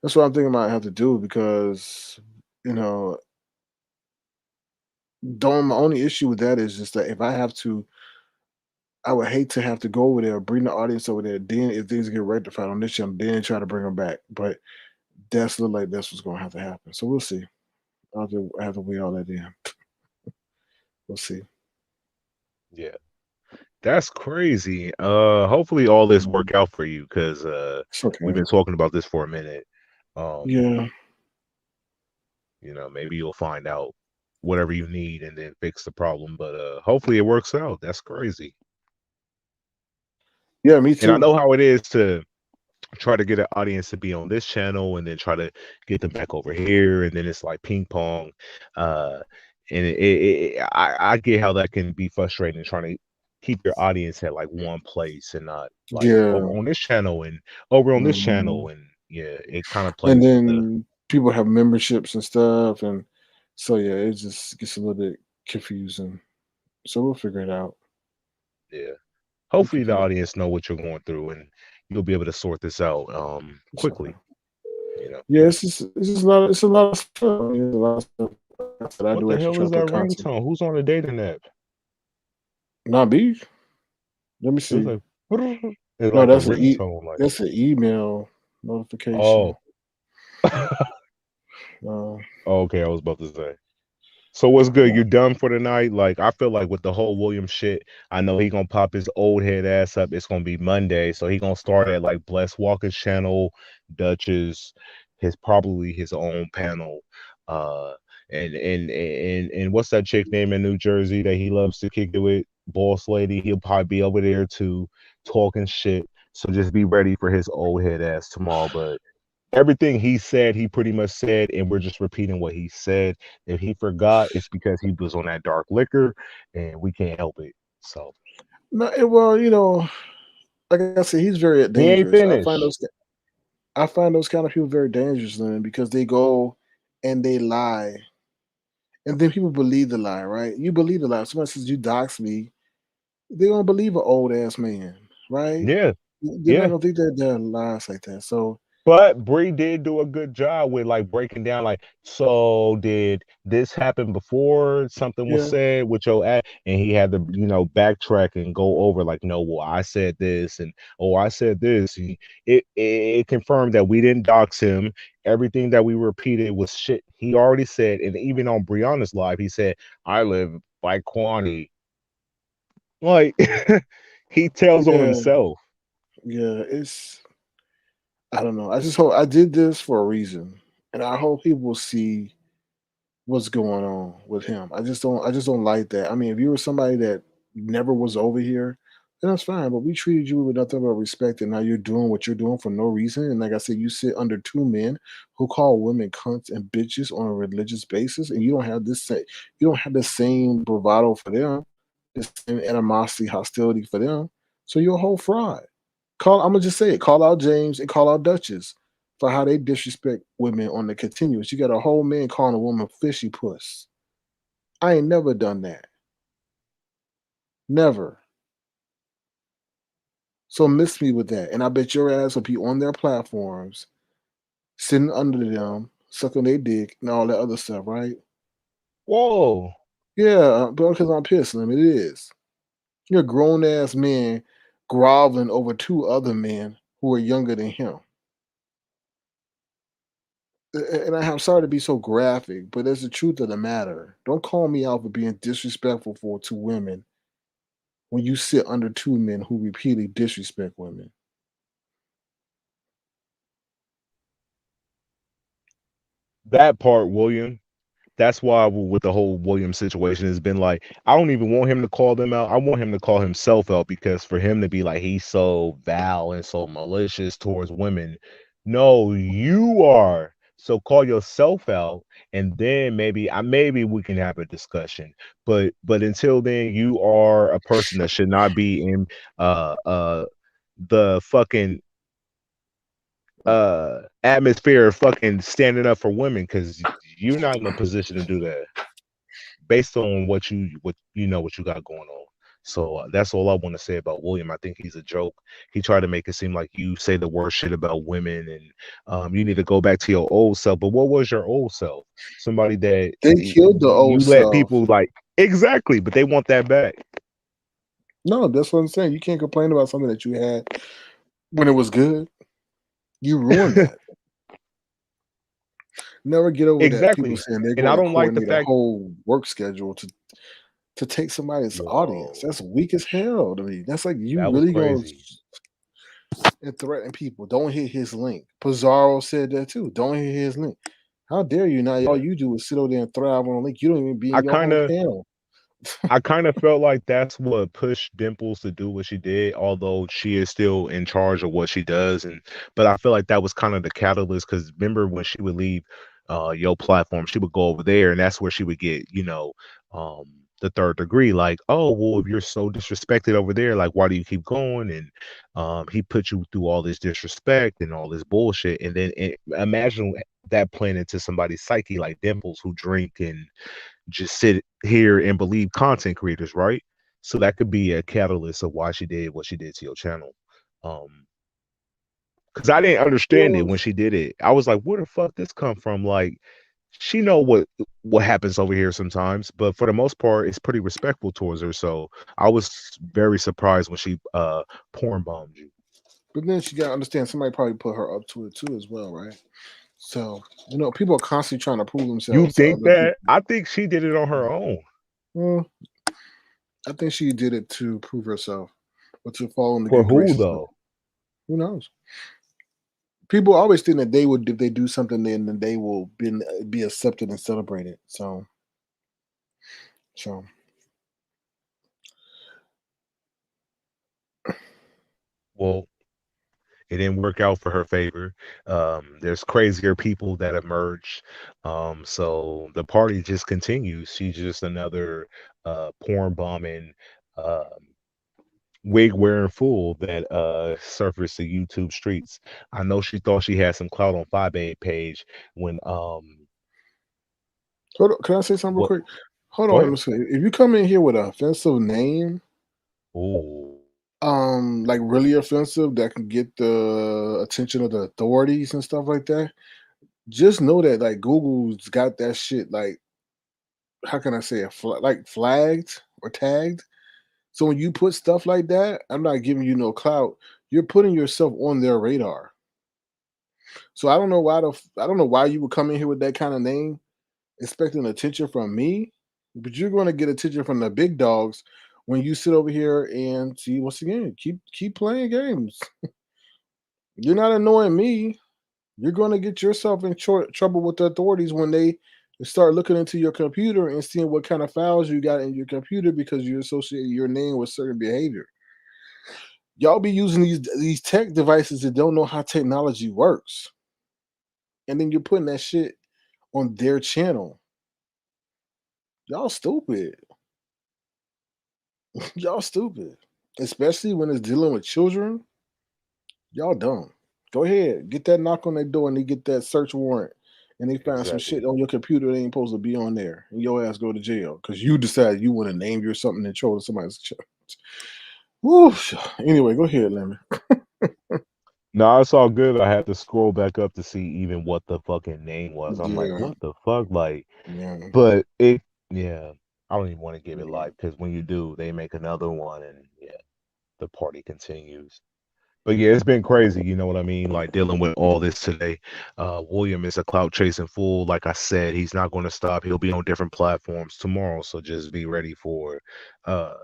that's what I'm thinking I might have to do because you know, my only issue with that is just that if I have to I would hate to have to go over there, bring the audience over there. Then if things get rectified on this channel, then try to bring them back. But that's look like that's what's going to have to happen. So we'll see. I have to weigh all that in. We'll see. Yeah, that's crazy. Hopefully all this Mhm. work out for you because It's we've okay. been talking about this for a minute. Um, Yeah, maybe you'll find out whatever you need and then fix the problem. But hopefully it works out. That's crazy. yeah, me And I too. know how it is to try to get an audience to be on this channel and then try to get them back over here, and then it's like ping pong. Uh, and I get how that can be frustrating trying to keep your audience at like one place and not like over Yeah, on this channel and over on this mhm. channel, and yeah, it kind of And plays with the then people have memberships and stuff, and so yeah, it just gets a little bit confusing. So we'll figure it out. yeah. We'll Hopefully the figure it out. audience know what you're going through and you'll be able to sort this out It's okay. quickly, you know. Yeah, it's a lot of stuff. I mean, there's a lot of stuff. Like I said, I What do the actually hell try is to that put content. ringtone? Who's on the dating app? Not beef. Let me It was see. like it's No, like a that's an ringtone, like that's an email notification. oh. Uh, Okay, I was about to say. So what's good? yeah. You done for the night? Like I feel like with the whole William shit, I know he gonna pop his old head ass up. It's gonna be Monday, so he gonna start at like Bless Walker's channel, Duchess, probably his own panel. Uh, and what's that chick name in New Jersey that he loves to kick it with? Boss Lady. He'll probably be over there too, talking shit. So just be ready for his old head ass tomorrow. But everything he said, he pretty much said, and we're just repeating what he said. If he forgot, it's because he was on that dark liquor, and we can't help it. So No, well, like I said, he's very he ain't dangerous. finished. I find those kind of people very dangerous, Lynn, because they go and they lie, and then people believe the lie. Right? You believe the lie. If somebody says you dox me, they don't believe an old ass man, right? Yeah, They're not yeah. gonna think that they're lies like that. So But Bree did do a good job with like breaking down, like, so did this happen before something was yeah, said with your act? And he had to, backtrack and go over, like, no, well, I said this, and oh, I said this. And it confirmed that we didn't dox him. Everything that we repeated was shit he already said. And even on Brianna's live, he said, I live by Kwani. Like, he tells on yeah, himself. yeah. I don't know. I just hope I did this for a reason, and I hope people see what's going on with him. I just don't like that. I mean, if you were somebody that never was over here, then that's fine. But we treated you with nothing but respect, and now you're doing what you're doing for no reason. And like I said, you sit under two men who call women cunts and bitches on a religious basis, and you don't have the same bravado for them, the same animosity, hostility for them. So you're a whole fraud. I'm gonna just say it. Call out James and call out Duchess for how they disrespect women on the continuous. You got a whole man calling a woman fishy puss. I ain't never done that. Never. So miss me with that. And I bet your ass will be on their platforms, sitting under them, sucking their dick and all that other stuff, right? Whoa. Yeah, because I'm pissed, Slim. It is. You're a grown ass man groveling over two other men who are younger than him. And I'm sorry to be so graphic, but that's the truth of the matter. Don't call me out for being disrespectful for two women when you sit under two men who repeatedly disrespect women. That part, William. That's why with the whole William situation has been like, I don't even want him to call them out. I want him to call himself out because for him to be like he's so vile and so malicious towards women, no, you are. So call yourself out, and then maybe we can have a discussion. But until then, you are a person that should not be in the fucking atmosphere of fucking standing up for women because you're not in a position to do that based on what you got going on. So that's all I want to say about William. I think he's a joke. He tried to make it seem like you say the worst shit about women, and you need to go back to your old self. But what was your old self? Somebody that They killed the you old let self. people like exactly, but they want that back. No, that's what I'm saying. You can't complain about something that you had when it was good. You ruined that. Never get over that. People Exactly, saying they're and I going to don't like the coordinate a fact. whole work schedule to take somebody's audience. Whoa, That's weak as hell to me. That's like you that was really going crazy. and threaten people. Don't hit his link. Pizarro said that too. Don't hit his link. How dare you? Now all Yeah, you do is sit over there and thrive on a link. You don't even be I in your kind own of panel. I kind of felt like that's what pushed Dimples to do what she did, although she is still in charge of what she does. But I feel like that was kind of the catalyst because remember when she would leave your platform, she would go over there, and that's where she would get, um, the third degree. Like, oh, well, if you're so disrespected over there, like, why do you keep going? And he put you through all this disrespect and all this bullshit, and then imagine that playing into somebody's psyche like Dimples who drink and just sit here and believe content creators, right? So that could be a catalyst of why she did what she did to your channel. Because I didn't understand it Well, when she did it. I was like, where the fuck this come from? Like, she know what happens over here sometimes, but for the most part, it's pretty respectful towards her. So I was very surprised when she porn bombed you. but then she got to understand somebody probably put her up to it too as well, right? So people are constantly trying to prove You themselves to think other that? people. I think she did it on her own. Well, I think she did it to prove herself, or to fall in the For good who graces of. though? Who knows? People always think that they would, if they do something, then they will be accepted and celebrated. So Well, it didn't work out for her favor. There's crazier people that emerge. So the party just continues. She's just another porn bombing, wig wearing fool that surfaced the YouTube streets. I know she thought she had some clout on 5A page when hold on, can I say something real what quick? Hold go on, let ahead. me say. If you come in here with an offensive name, Oh, like really offensive, that can get the attention of the authorities and stuff like that, just know that like Google's got that shit like, how can I say it, like flagged or tagged. So when you put stuff like that, I'm not giving you no clout. You're putting yourself on their radar. So I don't know why you would come in here with that kind of name, expecting attention from me, but you're going to get attention from the big dogs when you sit over here and see, once again, keep playing games. You're not annoying me. You're going to get yourself in trouble with the authorities when they start looking into your computer and seeing what kind of files you got in your computer because you associate your name with certain behavior. Y'all be using these tech devices that don't know how technology works, and then you're putting that shit on their channel. Y'all stupid. Y'all stupid, especially when it's dealing with children. Y'all dumb. Go ahead, get that knock on their door, and they get that search warrant, and they find some Exactly. shit on your computer that ain't supposed to be on there, and your ass go to jail because you decided you want to name your something and troll somebody's. Woo. Anyway, go ahead, Lemon. No, it's all good. I had to scroll back up to see even what the fucking name was. I'm like, Yeah, what the fuck? Like, yeah, but yeah, I don't even want to give it yeah. life because when you do, they make another one, and yeah, the party continues. But yeah, it's been crazy. You know what I mean? Like dealing with all this today. William is a clout chasing fool. Like I said, he's not going to stop. He'll be on different platforms tomorrow. So just be ready for uh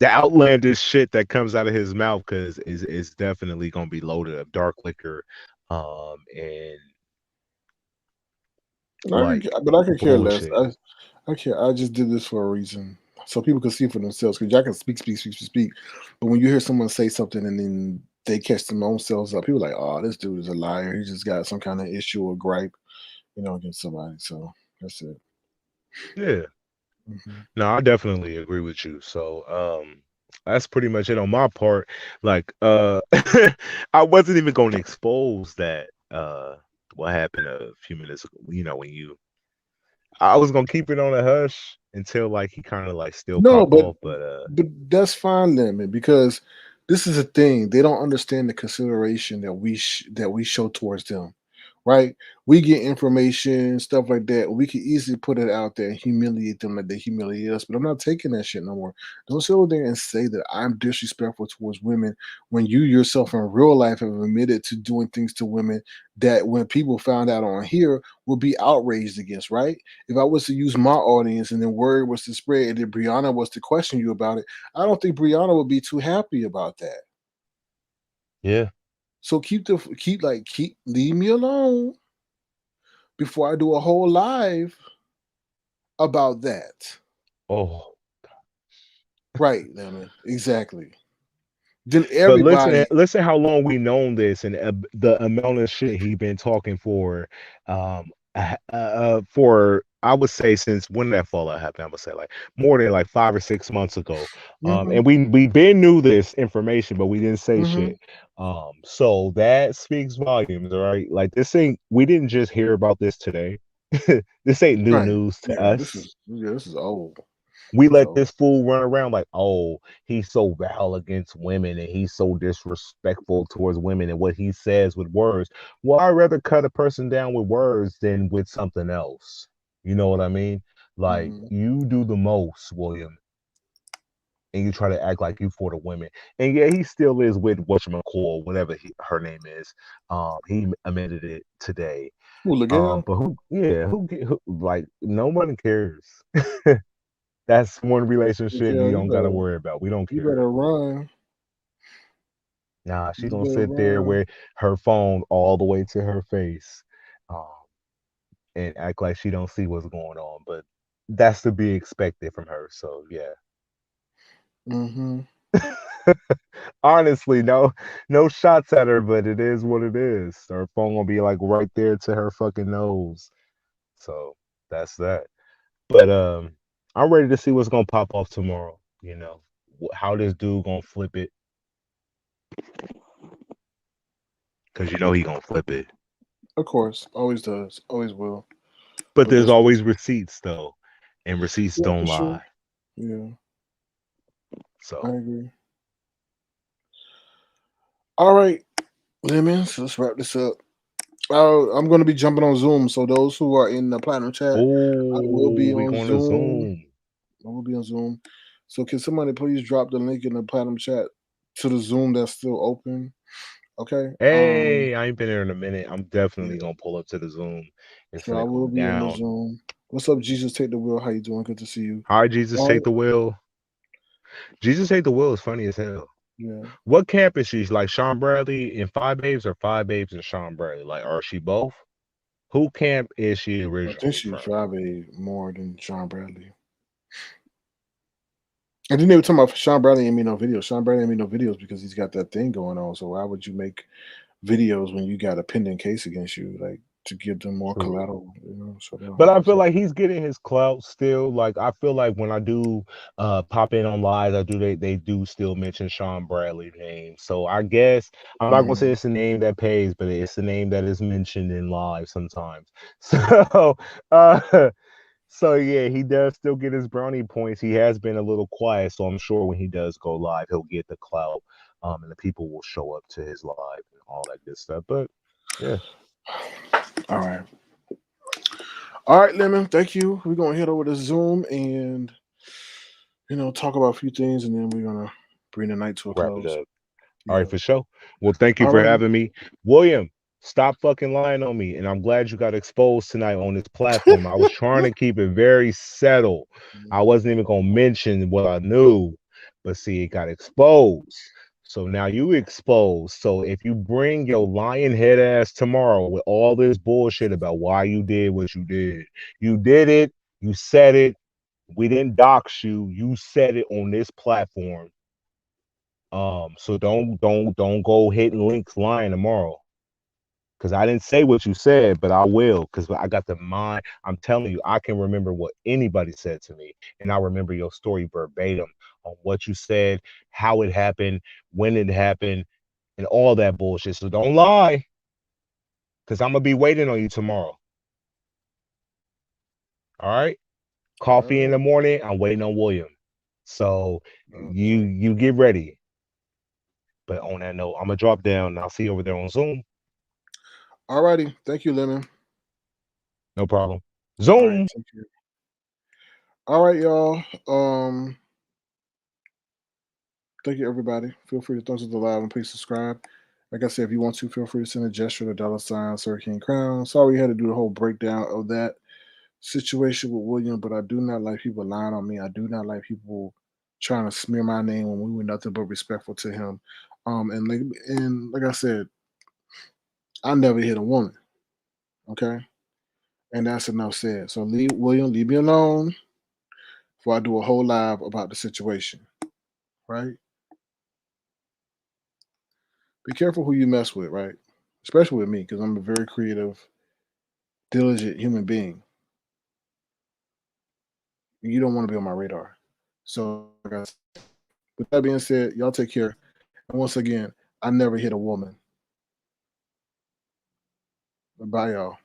the outlandish shit that comes out of his mouth because is definitely going to be loaded of dark liquor, and like But I could care less. bullshit. I care. I just did this for a reason, so people can see for themselves. Because y'all can speak. But when you hear someone say something and then they catch them own selves up, people are like, "Oh, this dude is a liar. He just got some kind of issue or gripe, against somebody." So that's it. Yeah. Hmm. No, I definitely agree with you. So, that's pretty much it on my part. Like, I wasn't even going to expose that, what happened a few minutes ago, I was gonna keep it on a hush until like he kind of like still No, pop but off, but but that's fine, Lemon, because this is a thing. They don't understand the consideration that we show towards them, right? We get information, stuff like that. We can easily put it out there and humiliate them like they humiliate us. But I'm not taking that shit no more. Don't sit over there and say that I'm disrespectful towards women when you yourself in real life have admitted to doing things to women that when people found out on here will be outraged against, right? If I was to use my audience and then word was to spread and then Brianna was to question you about it, I don't think Brianna would be too happy about that. yeah. So keep leave me alone before I do a whole live about that. Oh, Right, Lemon. Exactly. Then but listen, everybody. listen how long we known this and the amount of shit he been talking for I would say since when that fallout happened, I would say like more than like 5 or 6 months ago. Hmm. And we been knew this information, but we didn't say Hmm. shit. So that speaks volumes, all right? Like this ain't we didn't just hear about this today. This ain't new Right. news to Yeah, us. this is old. We It's let old. this fool run around like, oh, he's so vile against women and he's so disrespectful towards women and what he says with words. Well, I'd rather cut a person down with words than with something else. You know what I mean? Like, Hmm. you do the most, William, and you try to act like you for the women. And yeah, he still is with whatchamacall, whatever her name is. He amended it today. Ooh, Miguel. But like, no one cares. That's one relationship Miguel, you don't gotta worry about. We don't you care. better run. Nah, she You gonna better sit there run. with her phone all the way to her face, um, and act like she don't see what's going on. But that's to be expected from her. So yeah. Hmm. Honestly, no shots at her, but it is what it is. Her phone gonna be like right there to her fucking nose. So that's that. But I'm ready to see what's gonna pop off tomorrow. How this dude gonna flip it, because he gonna flip it. Of course, always does, always will. But But there's guess what? always receipts though, and receipts Yeah, for don't sure. lie. Yeah, I So agree. All right, Lemon. So let's wrap this up. I'm going to be jumping on Zoom, so those who are in the platinum chat, I will oh, be we on going to Zoom. Zoom. I will be on Zoom. So can somebody please drop the link in the platinum chat to the Zoom that's still open? Okay. Hey, I ain't been there in a minute. I'm definitely Yeah. gonna pull up to the Zoom. It's So I gonna will go be in the down. Zoom. What's up, Jesus? Take the wheel. How you doing? Good to see you. Hi, Jesus, All take right. the wheel. Jesus, take the wheel is funny as hell. Yeah. What camp is she? Like Sean Bradley and Five Babes, or Five Babes and Sean Bradley? Like, are she both? Who camp is she I think originally she's from? 5A more than Sean Bradley. And then they were talking about Sean Bradley ain't made no videos. Sean Bradley ain't made no videos because he's got that thing going on. So why would you make videos when you got a pending case against you? Like, to give them more True. collateral, you know. So But I feel like he's getting his clout still. Like I feel like when I do pop in on live, I do they do still mention Sean Bradley's name. So I guess I'm not gonna say it's a name that pays, but it's a name that is mentioned in live sometimes. So so yeah, he does still get his brownie points. He has been a little quiet, so I'm sure when he does go live, he'll get the clout, and the people will show up to his live and all that good stuff. But yeah. All right. All right, Lemon, thank you. We're gonna head over to Zoom and talk about a few things, and then we're gonna bring the night to a Wrap it close. up. All right, for sure. Well, thank you All for righty. having me. William, stop fucking lying on me. And I'm glad you got exposed tonight on this platform. I was trying to keep it very settled. I wasn't even going to mention what I knew, but see, it got exposed. So now you exposed. So if you bring your lion head ass tomorrow with all this bullshit about why you did what you did it, you said it. We didn't dox you. You said it on this platform. So don't go hitting links lying tomorrow. Cause I didn't say what you said, but I will, because I got the mind. I'm telling you, I can remember what anybody said to me, and I remember your story verbatim on what you said, how it happened, when it happened, and all that bullshit. So don't lie, because I'm gonna be waiting on you tomorrow. All right? Coffee in the morning, I'm waiting on William. So you get ready. But on that note, I'm gonna drop down and I'll see you over there on Zoom. All righty. Thank you, Lemon. No problem. All right, Zoom. thank you. All right, y'all. Thank you, everybody. Feel free to thumbs up the live and please subscribe. Like I said, if you want to, feel free to send a gesture to $ Sir King Crown. Sorry we had to do the whole breakdown of that situation with William, but I do not like people lying on me. I do not like people trying to smear my name when we were nothing but respectful to him. And like I said, I never hit a woman. Okay, and that's enough said. So leave me alone before I do a whole live about the situation. Right? Be careful who you mess with, right? Especially with me, because I'm a very creative, diligent human being. You don't want to be on my radar. So, with that being said, y'all take care. And once again, I never hit a woman. Bye, y'all.